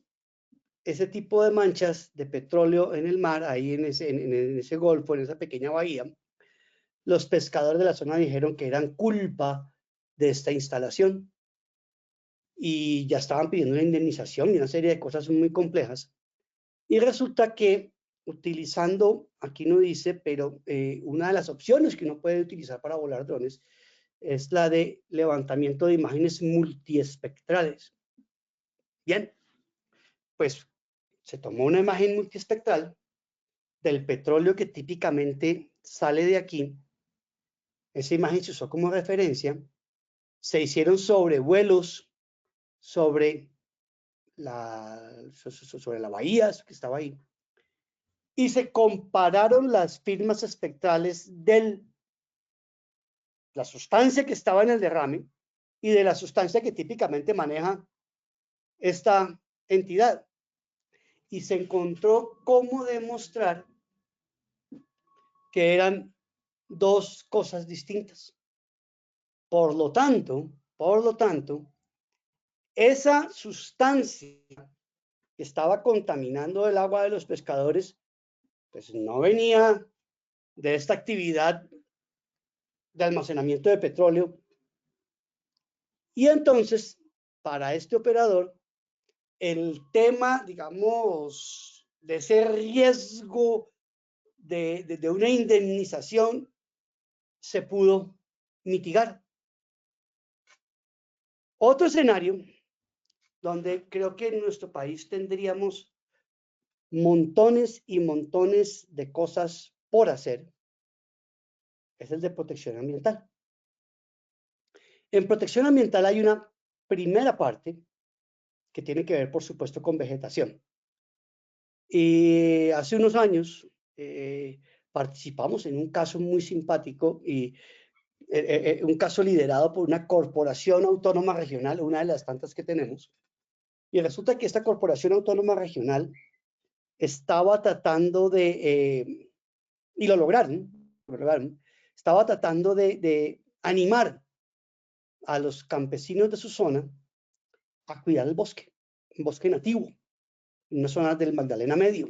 ese tipo de manchas de petróleo en el mar, ahí en ese golfo, en esa pequeña bahía, los pescadores de la zona dijeron que eran culpa de esta instalación y ya estaban pidiendo una indemnización y una serie de cosas muy complejas. Y resulta que utilizando, aquí no dice, pero una de las opciones que uno puede utilizar para volar drones es la de levantamiento de imágenes multiespectrales. Bien, pues se tomó una imagen multiespectral del petróleo que típicamente sale de aquí. Esa imagen se usó como referencia. Se hicieron sobrevuelos sobre sobre la bahía que estaba ahí. Y se compararon las firmas espectrales de la sustancia que estaba en el derrame y de la sustancia que típicamente maneja esta entidad. Y se encontró cómo demostrar que eran dos cosas distintas. Por lo tanto, esa sustancia que estaba contaminando el agua de los pescadores, pues no venía de esta actividad de almacenamiento de petróleo. Y entonces, para este operador, el tema, digamos, de ese riesgo de una indemnización se pudo mitigar. Otro escenario donde creo que en nuestro país tendríamos montones y montones de cosas por hacer es el de protección ambiental. En protección ambiental hay una primera parte que tiene que ver, por supuesto, con vegetación. Y hace unos años participamos en un caso muy simpático y un caso liderado por una corporación autónoma regional, una de las tantas que tenemos. Y resulta que esta corporación autónoma regional estaba tratando y lo lograron, estaba tratando de animar a los campesinos de su zona a cuidar el bosque, un bosque nativo, en una zona del Magdalena Medio.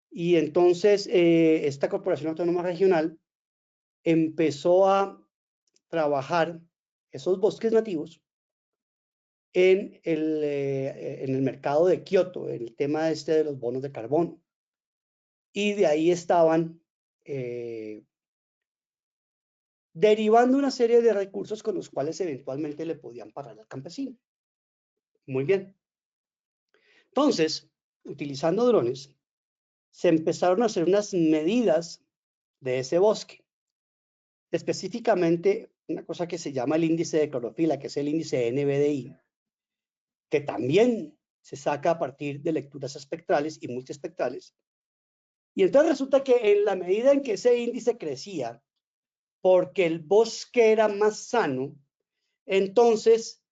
Y entonces esta corporación autónoma regional empezó a trabajar esos bosques nativos en el mercado de Kioto, el tema este de los bonos de carbono. Y de ahí estaban derivando una serie de recursos con los cuales eventualmente le podían pagar al campesino. Muy bien. Entonces, utilizando drones, se empezaron a hacer unas medidas de ese bosque. Específicamente, una cosa que se llama el índice de clorofila, que es el índice NBDI, que también se saca a partir de lecturas espectrales y multiespectrales. Y entonces resulta que en la medida en que ese índice crecía, porque el bosque era más sano, entonces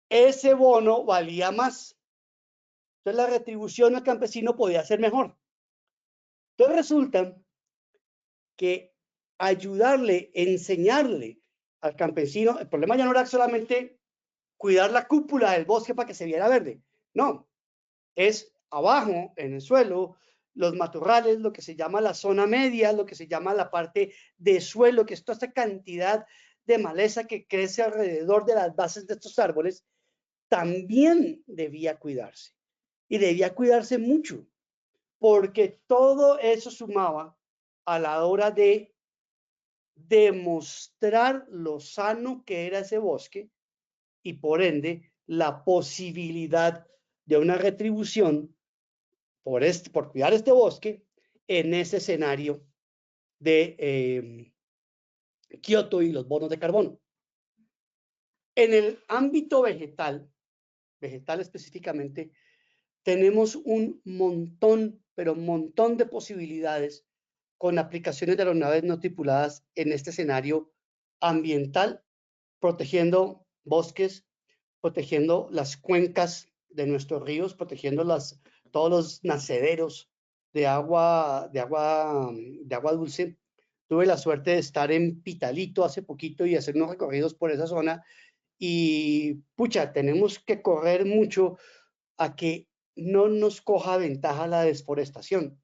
ese bono valía más. Entonces la retribución al campesino podía ser mejor. Entonces resulta que ayudarle, enseñarle al campesino, el problema ya no era solamente cuidar la cúpula del bosque para que se viera verde, no, es abajo, en el suelo, los matorrales, lo que se llama la zona media, lo que se llama la parte de suelo, que es toda esta cantidad de maleza que crece alrededor de las bases de estos árboles, también debía cuidarse. Y debía cuidarse mucho, porque todo eso sumaba a la hora de demostrar lo sano que era ese bosque y por ende la posibilidad de una retribución por cuidar este bosque en ese escenario de Kioto y los bonos de carbono. En el ámbito vegetal específicamente, tenemos un montón, pero un montón de posibilidades con aplicaciones de aeronaves no tripuladas en este escenario ambiental, protegiendo bosques, protegiendo las cuencas de nuestros ríos, protegiendo todos los nacederos de agua dulce. Tuve la suerte de estar en Pitalito hace poquito y hacer unos recorridos por esa zona y pucha, tenemos que correr mucho a que no nos coja ventaja la desforestación.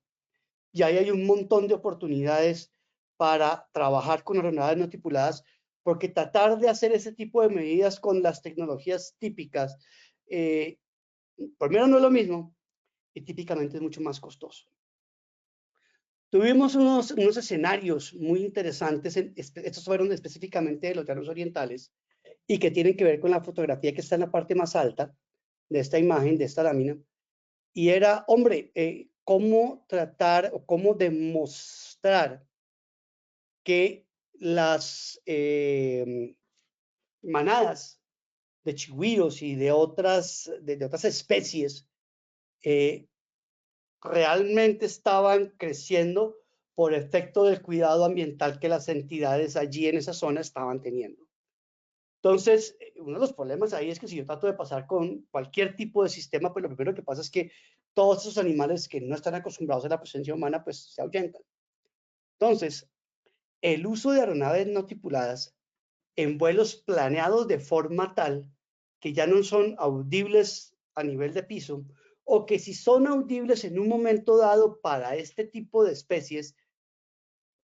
Y ahí hay un montón de oportunidades para trabajar con aeronaves no tripuladas, porque tratar de hacer ese tipo de medidas con las tecnologías típicas, primero no es lo mismo y típicamente es mucho más costoso. Tuvimos unos escenarios muy interesantes, estos fueron específicamente de los llanos orientales y que tienen que ver con la fotografía que está en la parte más alta de esta imagen, de esta lámina, y era, hombre, cómo tratar o cómo demostrar que las manadas de chigüiros y de otras especies realmente estaban creciendo por efecto del cuidado ambiental que las entidades allí en esa zona estaban teniendo. Entonces, uno de los problemas ahí es que si yo trato de pasar con cualquier tipo de sistema, pues lo primero que pasa es que todos esos animales que no están acostumbrados a la presencia humana, pues se ahuyentan. Entonces, el uso de aeronaves no tripuladas en vuelos planeados de forma tal que ya no son audibles a nivel de piso, o que si son audibles en un momento dado para este tipo de especies,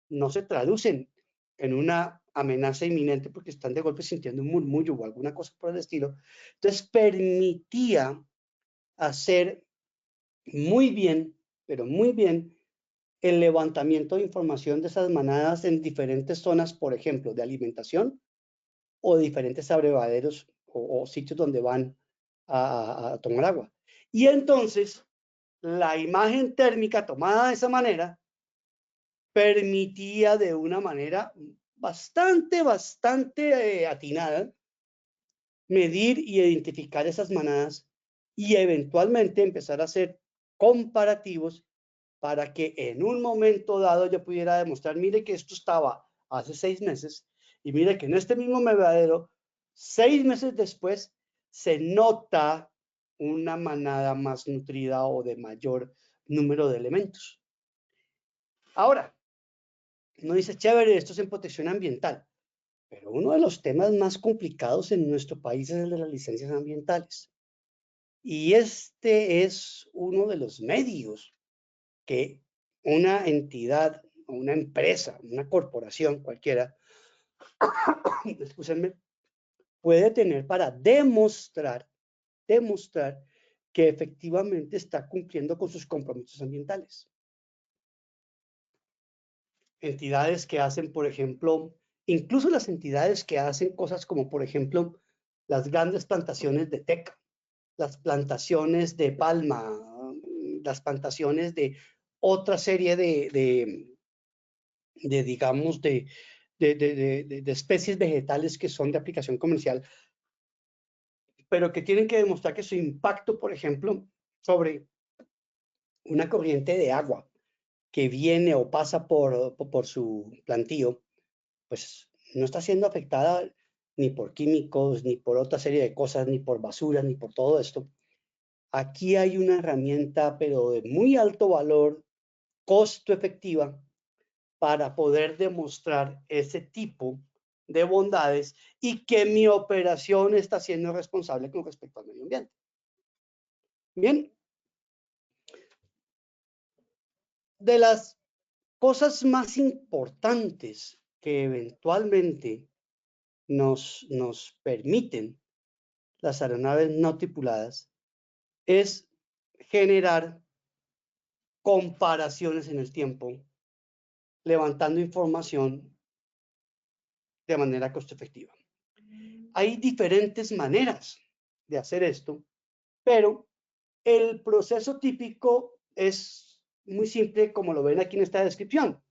no se traducen en una amenaza inminente porque están de golpe sintiendo un murmullo o alguna cosa por el estilo. Entonces permitía hacer muy bien, pero muy bien, el levantamiento de información de esas manadas en diferentes zonas, por ejemplo, de alimentación o diferentes abrevaderos o sitios donde van a tomar agua. Y entonces, la imagen térmica tomada de esa manera permitía de una manera bastante atinada medir y identificar esas manadas y eventualmente empezar a hacer comparativos para que en un momento dado yo pudiera demostrar, mire que esto estaba hace 6 meses y mire que en este mismo mevadero, 6 meses después, se nota una manada más nutrida o de mayor número de elementos. Ahora, uno dice, chévere, esto es en protección ambiental, pero uno de los temas más complicados en nuestro país es el de las licencias ambientales. Y este es uno de los medios que una entidad, una empresa, una corporación cualquiera, escúchenme, puede tener para demostrar que efectivamente está cumpliendo con sus compromisos ambientales. Entidades que hacen, por ejemplo, incluso las entidades que hacen cosas como, por ejemplo, las grandes plantaciones de teca, las plantaciones de palma, las plantaciones de otra serie digamos, de especies vegetales que son de aplicación comercial, pero que tienen que demostrar que su impacto, por ejemplo, sobre una corriente de agua que viene o pasa por su plantío, pues no está siendo afectada ni por químicos, ni por otra serie de cosas, ni por basura, ni por todo esto. Aquí hay una herramienta, pero de muy alto valor, costo efectiva, para poder demostrar ese tipo de bondades y que mi operación está siendo responsable con respecto al medio ambiente. Bien, de las cosas más importantes que eventualmente nos permiten las aeronaves no tripuladas es generar comparaciones en el tiempo, levantando información de manera costo efectiva. Hay diferentes maneras de hacer esto, pero el proceso típico es muy simple, como lo ven aquí en esta descripción.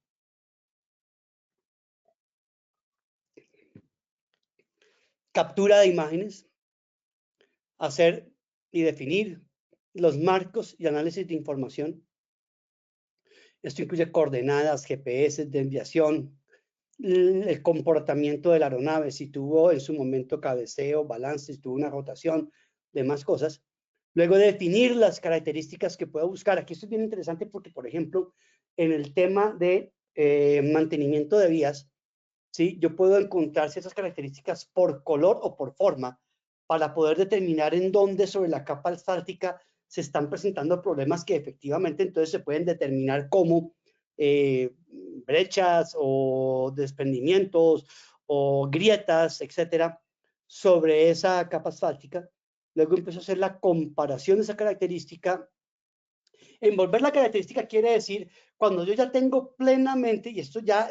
Captura de imágenes, hacer y definir los marcos y análisis de información. Esto incluye coordenadas, GPS, desviación, el comportamiento de la aeronave, si tuvo en su momento cabeceo, balance, si tuvo una rotación, demás cosas. Luego definir las características que puedo buscar. Aquí esto es bien interesante porque, por ejemplo, en el tema de mantenimiento de vías, ¿sí? Yo puedo encontrar ciertas características por color o por forma para poder determinar en dónde sobre la capa asfáltica se están presentando problemas que efectivamente entonces se pueden determinar como brechas o desprendimientos o grietas, etcétera, sobre esa capa asfáltica. Luego empiezo a hacer la comparación de esa característica. Envolver la característica quiere decir cuando yo ya tengo plenamente, y esto ya,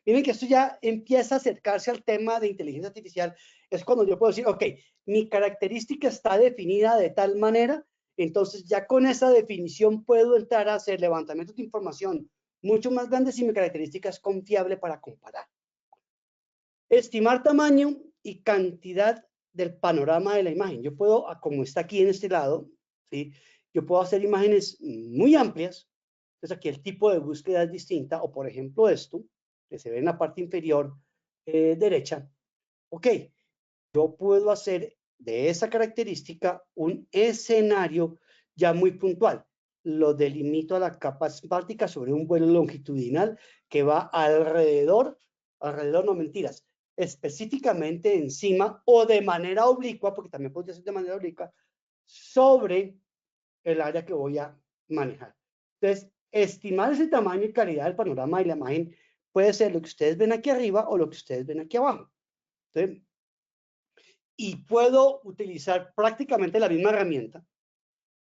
miren que esto ya empieza a acercarse al tema de inteligencia artificial, es cuando yo puedo decir, ok, mi característica está definida de tal manera, entonces ya con esa definición puedo entrar a hacer levantamientos de información mucho más grandes si mi característica es confiable para comparar. Estimar tamaño y cantidad del panorama de la imagen. Yo puedo, como está aquí en este lado, ¿sí? Yo puedo hacer imágenes muy amplias. Entonces aquí el tipo de búsqueda es distinta. O por ejemplo esto, que se ve en la parte inferior derecha. Ok, yo puedo hacer de esa característica un escenario ya muy puntual. Lo delimito a la capa asfáltica sobre un vuelo longitudinal que va alrededor no mentiras, específicamente encima o de manera oblicua, porque también podría ser de manera oblicua, sobre el área que voy a manejar. Entonces, estimar ese tamaño y calidad del panorama de la imagen puede ser lo que ustedes ven aquí arriba o lo que ustedes ven aquí abajo. Entonces, y puedo utilizar prácticamente la misma herramienta,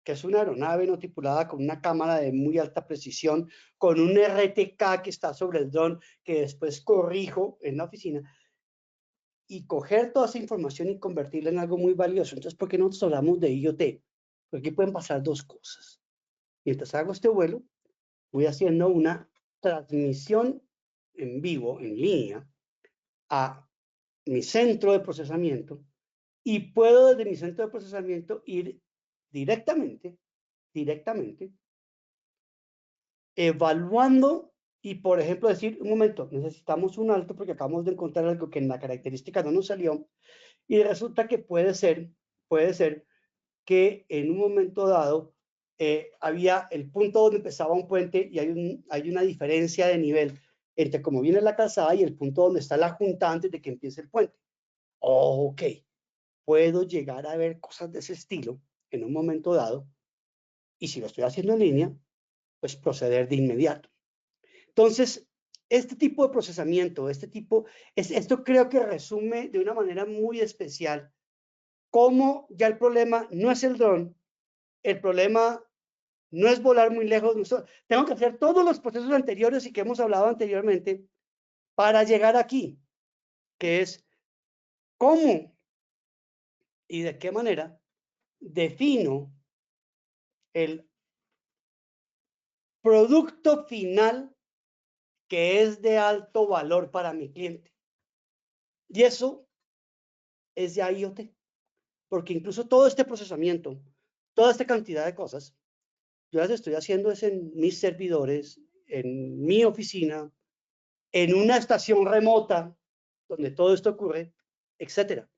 que es una aeronave no tripulada con una cámara de muy alta precisión, con un RTK que está sobre el dron, que después corrijo en la oficina, y coger toda esa información y convertirla en algo muy valioso. Entonces, ¿por qué nosotros hablamos de IoT? Porque aquí pueden pasar dos cosas. Mientras hago este vuelo, voy haciendo una transmisión en vivo, en línea, a mi centro de procesamiento y puedo desde mi centro de procesamiento ir directamente evaluando y, por ejemplo, decir, un momento, necesitamos un alto porque acabamos de encontrar algo que en la característica no nos salió y resulta que puede ser que en un momento dado había el punto donde empezaba un puente y hay una diferencia de nivel entre cómo viene la calzada y el punto donde está la junta antes de que empiece el puente. Ok, puedo llegar a ver cosas de ese estilo en un momento dado y si lo estoy haciendo en línea, pues proceder de inmediato. Entonces, este tipo de procesamiento, esto creo que resume de una manera muy especial cómo ya el problema no es el dron, el problema no es volar muy lejos, tengo que hacer todos los procesos anteriores y que hemos hablado anteriormente para llegar aquí, que es cómo y de qué manera defino el producto final que es de alto valor para mi cliente. Y eso es ya IoT, porque incluso todo este procesamiento, toda esta cantidad de cosas, yo las estoy haciendo es en mis servidores, en mi oficina, en una estación remota donde todo esto ocurre, etcétera.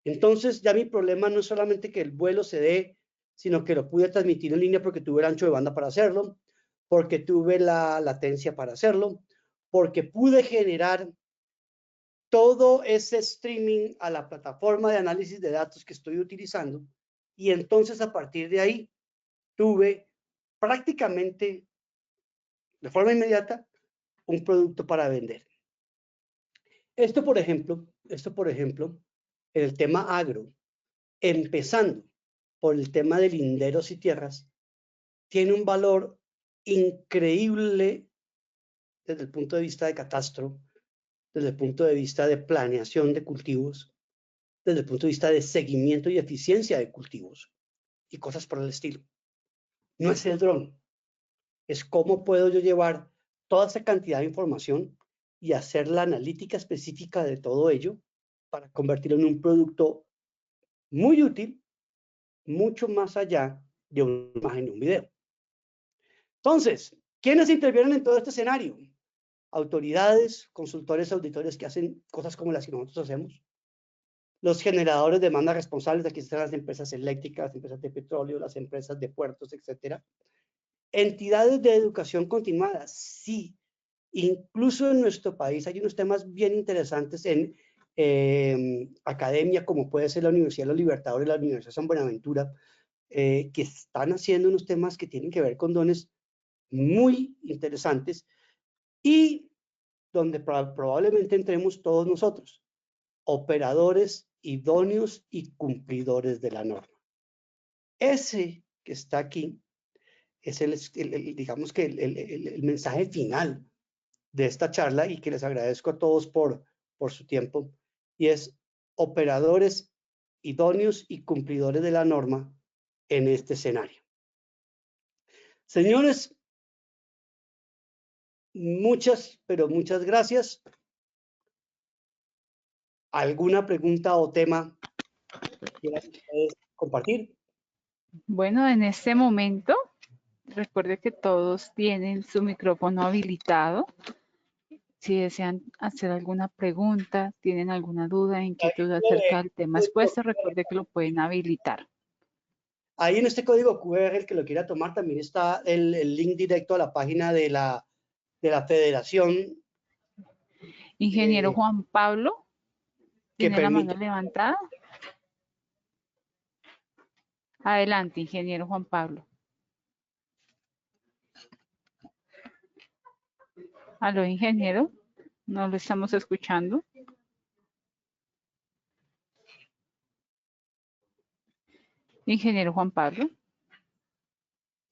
Entonces ya mi problema no es solamente que el vuelo se dé, sino que lo pude transmitir en línea porque tuve el ancho de banda para hacerlo, porque tuve la latencia para hacerlo, porque pude generar todo ese streaming a la plataforma de análisis de datos que estoy utilizando y entonces a partir de ahí tuve prácticamente de forma inmediata un producto para vender. Esto, por ejemplo, en el tema agro, empezando por el tema de linderos y tierras, tiene un valor increíble desde el punto de vista de catastro, desde el punto de vista de planeación de cultivos, desde el punto de vista de seguimiento y eficiencia de cultivos y cosas por el estilo. No es el dron, es cómo puedo yo llevar toda esa cantidad de información y hacer la analítica específica de todo ello para convertirlo en un producto muy útil, mucho más allá de una imagen y un video. Entonces, ¿quiénes intervienen en todo este escenario? autoridades, consultores, auditores que hacen cosas como las que nosotros hacemos, los generadores de demanda responsables, aquí están las empresas eléctricas, las empresas de petróleo, las empresas de puertos, etcétera. Entidades de educación continuada, sí. Incluso en nuestro país hay unos temas bien interesantes en academia, como puede ser la Universidad de los Libertadores, la Universidad de San Buenaventura, que están haciendo unos temas que tienen que ver con dones muy interesantes y donde probablemente entremos todos nosotros, operadores idóneos y cumplidores de la norma. Ese que está aquí es digamos que el mensaje final de esta charla y que les agradezco a todos por su tiempo, y es operadores idóneos y cumplidores de la norma en este escenario. Señores, muchas, pero muchas gracias. ¿Alguna pregunta o tema que quieran ustedes compartir? Bueno, en este momento, recuerde que todos tienen su micrófono habilitado. Si desean hacer alguna pregunta, tienen alguna duda, inquietud acerca del tema expuesto, recuerde que lo pueden habilitar. Ahí en este código QR, el que lo quiera tomar, también está el link directo a la página de la Federación. Ingeniero Juan Pablo, ¿tiene la mano levantada? Adelante, ingeniero Juan Pablo. Aló, ingeniero, no lo estamos escuchando. Ingeniero Juan Pablo.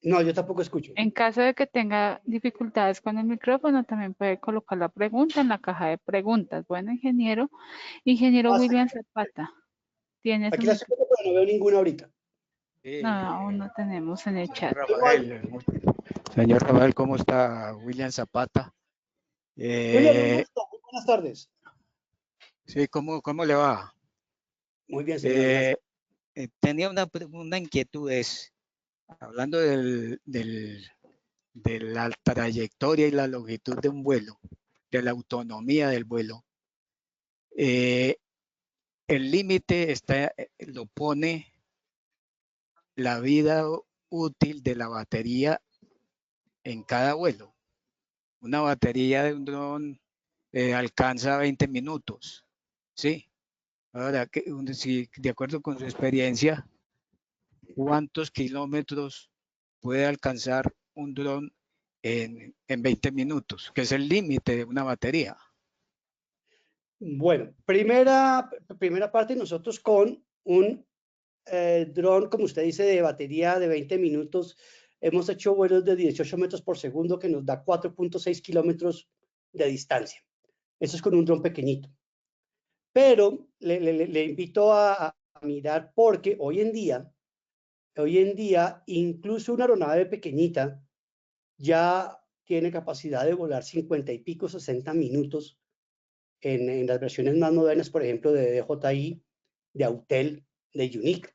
No, yo tampoco escucho. En caso de que tenga dificultades con el micrófono, también puede colocar la pregunta en la caja de preguntas. Bueno, ingeniero William Zapata, ¿tiene su Aquí la escucho, pero no veo ninguna ahorita. No, aún no tenemos en el chat. Señor Rafael, ¿cómo está? William Zapata. William, un gusto. Muy buenas tardes. Sí, ¿cómo le va? Muy bien, señor. Gracias. Tenía una inquietud, hablando de la trayectoria y la longitud de un vuelo, de la autonomía del vuelo. El límite lo pone la vida útil de la batería en cada vuelo. Una batería de un dron alcanza 20 minutos, ¿sí? Ahora, si de acuerdo con su experiencia, ¿cuántos kilómetros puede alcanzar un dron en 20 minutos? Que es el límite de una batería. Bueno, primera parte, nosotros con un dron, como usted dice, de batería de 20 minutos, hemos hecho vuelos de 18 metros por segundo que nos da 4.6 kilómetros de distancia. Eso es con un dron pequeñito. Pero le invito a mirar porque hoy en día, incluso una aeronave pequeñita ya tiene capacidad de volar 50 y pico, 60 minutos en las versiones más modernas, por ejemplo, de DJI, de Autel, de Unique.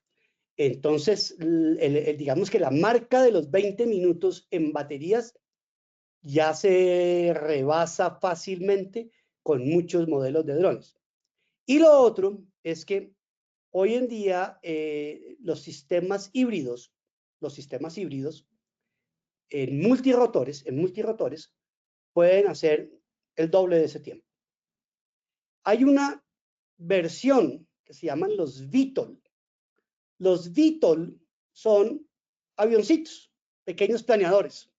Entonces, digamos que la marca de los 20 minutos en baterías ya se rebasa fácilmente con muchos modelos de drones. Y lo otro es que hoy en día los sistemas híbridos en multirotores pueden hacer el doble de ese tiempo. Hay una versión que se llaman los VTOL. Los VTOL son avioncitos, pequeños planeadores,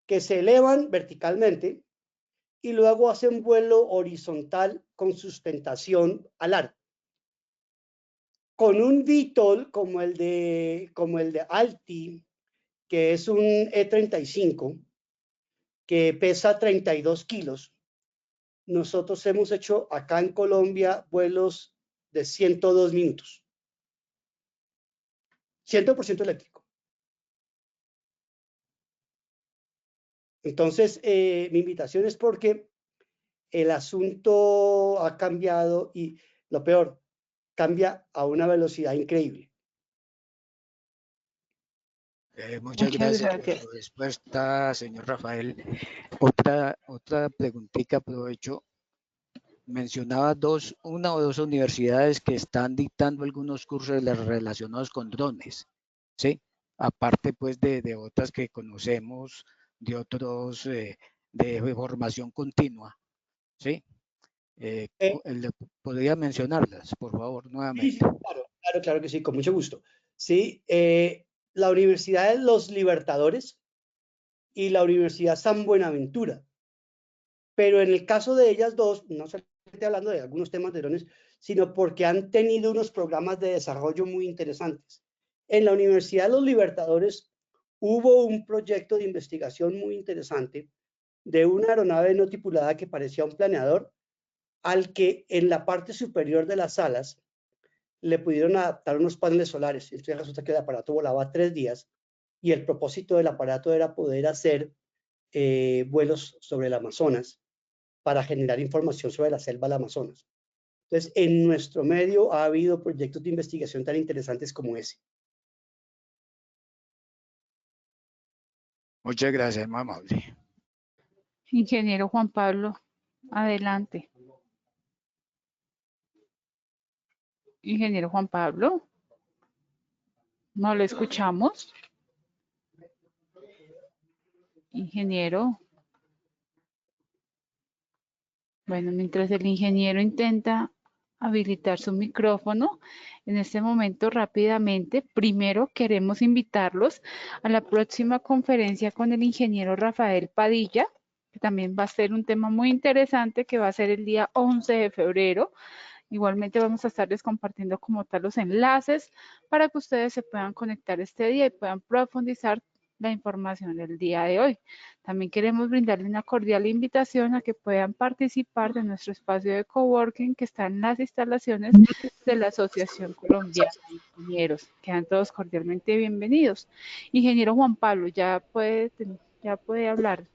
que se elevan verticalmente y luego hacen vuelo horizontal con sustentación al aire. Con un VTOL como el de Alti, que es un E-35, que pesa 32 kilos, nosotros hemos hecho acá en Colombia vuelos de 102 minutos. 100% eléctrico. Entonces, mi invitación es porque el asunto ha cambiado y lo peor, cambia a una velocidad increíble. Muchas gracias por su respuesta, señor Rafael. Otra otra preguntita, aprovecho. Mencionaba una o dos universidades que están dictando algunos cursos relacionados con drones, ¿sí? Aparte pues de otras que conocemos, de otros de formación continua, ¿sí? Eh, ¿Podría mencionarlas, por favor, sí, nuevamente? claro que sí, con mucho gusto. Sí, la Universidad de los Libertadores y la Universidad San Buenaventura. Pero en el caso de ellas dos, no solamente hablando de algunos temas de drones, sino porque han tenido unos programas de desarrollo muy interesantes. En la Universidad de los Libertadores hubo un proyecto de investigación muy interesante de una aeronave no tripulada que parecía un planeador, al que en la parte superior de las alas le pudieron adaptar unos paneles solares. Entonces resulta que el aparato volaba 3 días y el propósito del aparato era poder hacer vuelos sobre el Amazonas para generar información sobre la selva del Amazonas. Entonces, en nuestro medio ha habido proyectos de investigación tan interesantes como ese. Muchas gracias, muy amable. Ingeniero Juan Pablo, adelante. Ingeniero Juan Pablo, no lo escuchamos. Ingeniero. Bueno, mientras el ingeniero intenta habilitar su micrófono, en este momento rápidamente, primero queremos invitarlos a la próxima conferencia con el ingeniero Rafael Padilla, que también va a ser un tema muy interesante, que va a ser el día 11 de febrero. Igualmente vamos a estarles compartiendo como tal los enlaces para que ustedes se puedan conectar este día y puedan profundizar la información del día de hoy. También queremos brindarle una cordial invitación a que puedan participar de nuestro espacio de coworking que está en las instalaciones de la Asociación Colombiana de Ingenieros. Quedan todos cordialmente bienvenidos. Ingeniero Juan Pablo, ya puede hablar.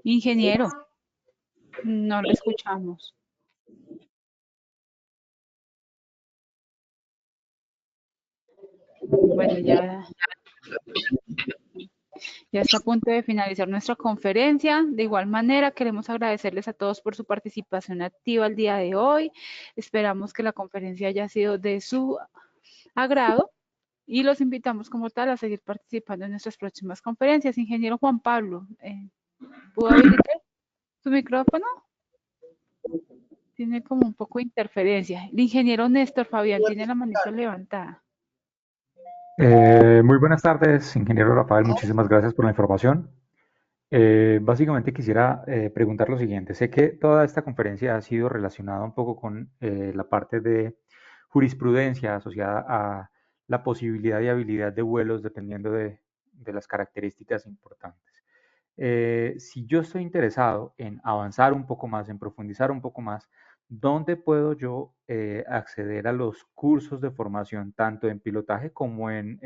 Ingeniero, no lo escuchamos. Bueno, ya está a punto de finalizar nuestra conferencia. De igual manera, queremos agradecerles a todos por su participación activa el día de hoy. Esperamos que la conferencia haya sido de su agrado y los invitamos como tal a seguir participando en nuestras próximas conferencias. Ingeniero Juan Pablo, ¿pudo habilitar su micrófono? Tiene como un poco de interferencia. El ingeniero Néstor Fabián tiene la manito levantada. Muy buenas tardes, ingeniero Rafael, muchísimas gracias por la información. Básicamente quisiera preguntar lo siguiente. Sé que toda esta conferencia ha sido relacionada un poco con la parte de jurisprudencia asociada a la posibilidad y habilidad de vuelos dependiendo de las características importantes. Si yo estoy interesado en avanzar un poco más, en profundizar un poco más, ¿dónde puedo yo acceder a los cursos de formación, tanto en pilotaje como en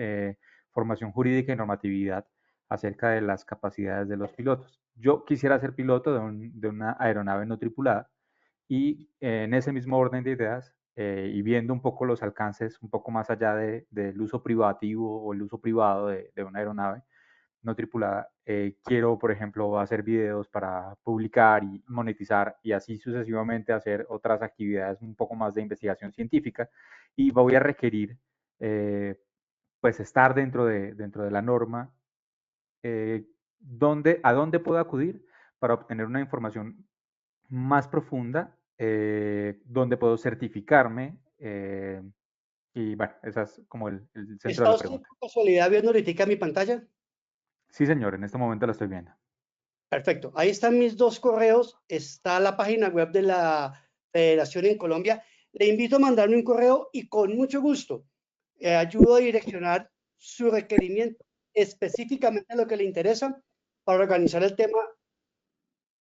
formación jurídica y normatividad acerca de las capacidades de los pilotos? Yo quisiera ser piloto de una aeronave no tripulada y en ese mismo orden de ideas y viendo un poco los alcances, un poco más allá del uso privativo o el uso privado de una aeronave no tripulada, quiero, por ejemplo, hacer videos para publicar y monetizar y así sucesivamente hacer otras actividades un poco más de investigación científica y voy a requerir pues estar dentro de la norma. ¿A dónde puedo acudir para obtener una información más profunda? ¿Dónde puedo certificarme? Y bueno, ese es como el centro de ¿Está la usted pregunta. por casualidad viendo ahorita mi pantalla? Sí, señor, en este momento la estoy viendo. Perfecto. Ahí están mis dos correos. Está la página web de la Federación en Colombia. Le invito a mandarme un correo y con mucho gusto ayudo a direccionar su requerimiento específicamente a lo que le interesa para organizar el tema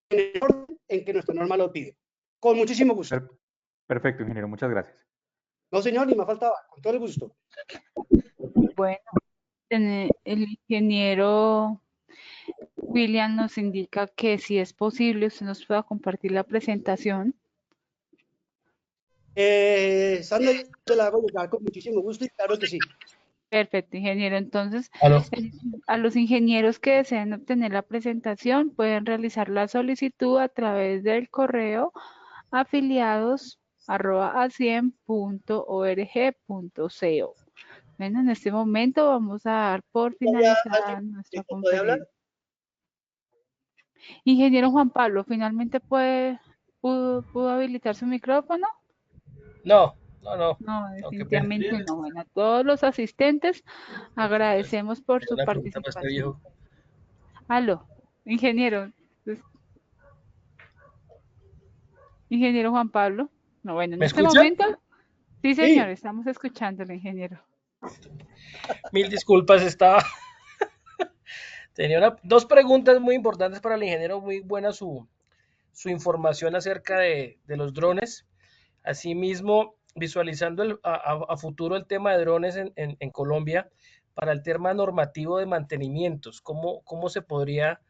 en el orden en que nuestra norma lo pide. Con muchísimo gusto. Perfecto, ingeniero, muchas gracias. No, señor, ni me faltaba. Con todo el gusto. Bueno, el ingeniero William nos indica que si es posible, usted nos pueda compartir la presentación. Sandra, te la hago llegar con muchísimo gusto y claro que sí. Perfecto, ingeniero. Entonces, Aló. a los ingenieros que deseen obtener la presentación pueden realizar la solicitud a través del correo afiliados@acien.org.co. Bueno, en este momento vamos a dar por ¿Todavía finalizada alguien nuestra puede hablar? conferencia. Ingeniero Juan Pablo, ¿finalmente pudo habilitar su micrófono? No. No, No, qué pena. definitivamente no. Bueno, a todos los asistentes agradecemos por su Una pregunta para este participación. viejo. Aló, ingeniero. Ingeniero Juan Pablo. No, bueno, en ¿Me este escuchan? momento, sí, señor, Sí, estamos escuchándolo, ingeniero. Mil disculpas, estaba. Tenía dos preguntas muy importantes para el ingeniero. Muy buena su información acerca de los drones. Asimismo, visualizando a futuro el tema de drones en Colombia para el tema normativo de mantenimientos. ¿Cómo se podría,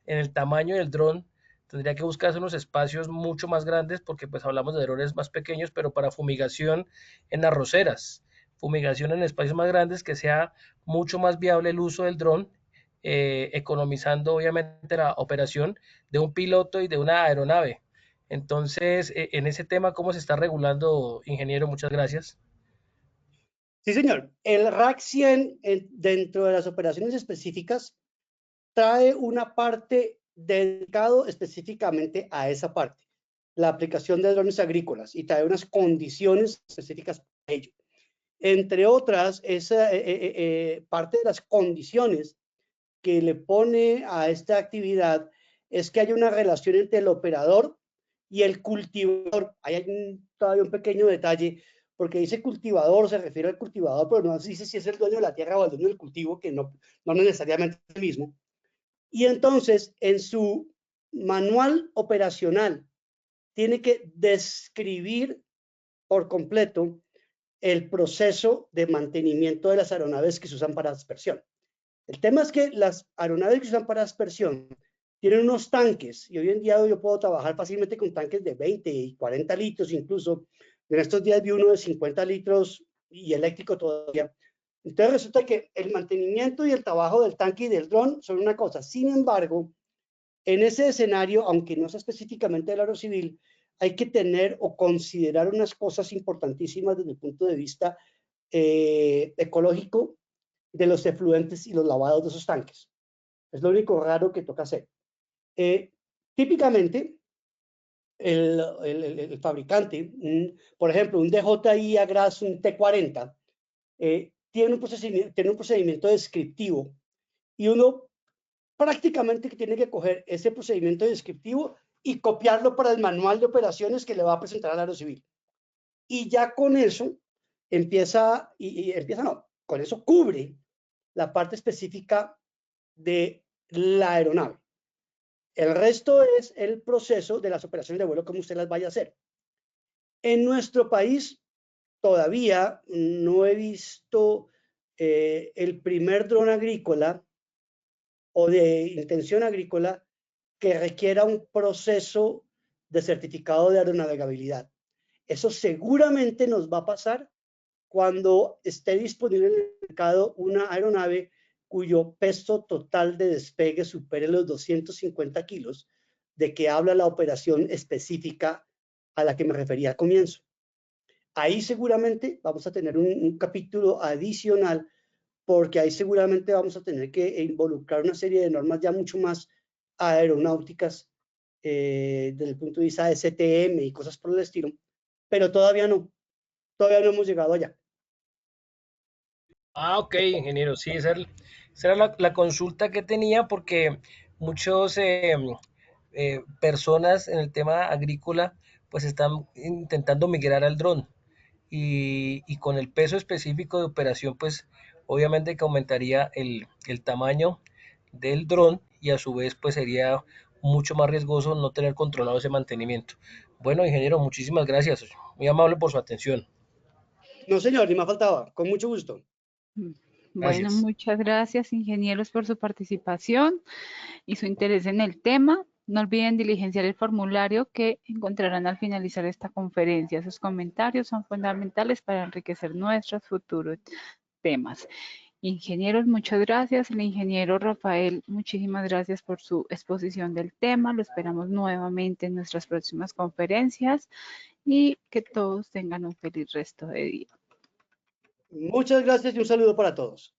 en el tamaño del dron, tendría que buscarse unos espacios mucho más grandes porque pues hablamos de drones más pequeños, pero para fumigación en arroceras, fumigación en espacios más grandes, que sea mucho más viable el uso del dron, economizando obviamente la operación de un piloto y de una aeronave. Entonces, en ese tema, ¿cómo se está regulando, ingeniero? Muchas gracias. sí, señor. El RAC 100 dentro de las operaciones específicas trae una parte dedicado específicamente a esa parte, la aplicación de drones agrícolas, y trae unas condiciones específicas para ello. Entre otras, esa parte de las condiciones que le pone a esta actividad es que haya una relación entre el operador y el cultivador. Hay todavía un pequeño detalle, porque dice cultivador, se refiere al cultivador, pero no dice si es el dueño de la tierra o el dueño del cultivo, que no necesariamente es el mismo. Y entonces, en su manual operacional, tiene que describir por completo el proceso de mantenimiento de las aeronaves que se usan para aspersión. El tema es que las aeronaves que se usan para aspersión tienen unos tanques, y hoy en día yo puedo trabajar fácilmente con tanques de 20 y 40 litros incluso. En estos días vi uno de 50 litros y eléctrico todavía. Entonces resulta que el mantenimiento y el trabajo del tanque y del dron son una cosa. Sin embargo, en ese escenario, aunque no sea específicamente del aerocivil, hay que tener o considerar unas cosas importantísimas desde el punto de vista ecológico de los efluentes y los lavados de esos tanques. Es lo único raro que toca hacer. Típicamente, el fabricante, por ejemplo, un DJI Agras, un T40, tiene un procedimiento descriptivo y uno prácticamente que tiene que coger ese procedimiento descriptivo y copiarlo para el manual de operaciones que le va a presentar al aerocivil. Y ya con eso con eso cubre la parte específica de la aeronave. El resto es el proceso de las operaciones de vuelo como usted las vaya a hacer. En nuestro país todavía no he visto el primer dron agrícola o de intención agrícola que requiera un proceso de certificado de aeronavegabilidad. Eso seguramente nos va a pasar cuando esté disponible en el mercado una aeronave cuyo peso total de despegue supere los 250 kilos, de que habla la operación específica a la que me refería al comienzo. Ahí seguramente vamos a tener un capítulo adicional, porque ahí seguramente vamos a tener que involucrar una serie de normas ya mucho más aeronáuticas desde el punto de vista de CTM y cosas por el estilo, pero todavía no hemos llegado allá. Ah, ok, ingeniero. Sí, esa era la consulta que tenía porque muchos personas en el tema agrícola pues están intentando migrar al dron y con el peso específico de operación pues obviamente que aumentaría el tamaño del dron y a su vez pues sería mucho más riesgoso no tener controlado ese mantenimiento. Bueno, ingeniero, muchísimas gracias. Muy amable por su atención. No, señor, ni me faltaba. Con mucho gusto. Bueno, Gracias. muchas gracias, ingenieros, por su participación y su interés en el tema. No olviden diligenciar el formulario que encontrarán al finalizar esta conferencia. Sus comentarios son fundamentales para enriquecer nuestros futuros temas. Ingenieros, muchas gracias. El ingeniero Rafael, muchísimas gracias por su exposición del tema. Lo esperamos nuevamente en nuestras próximas conferencias y que todos tengan un feliz resto de día. Muchas gracias y un saludo para todos.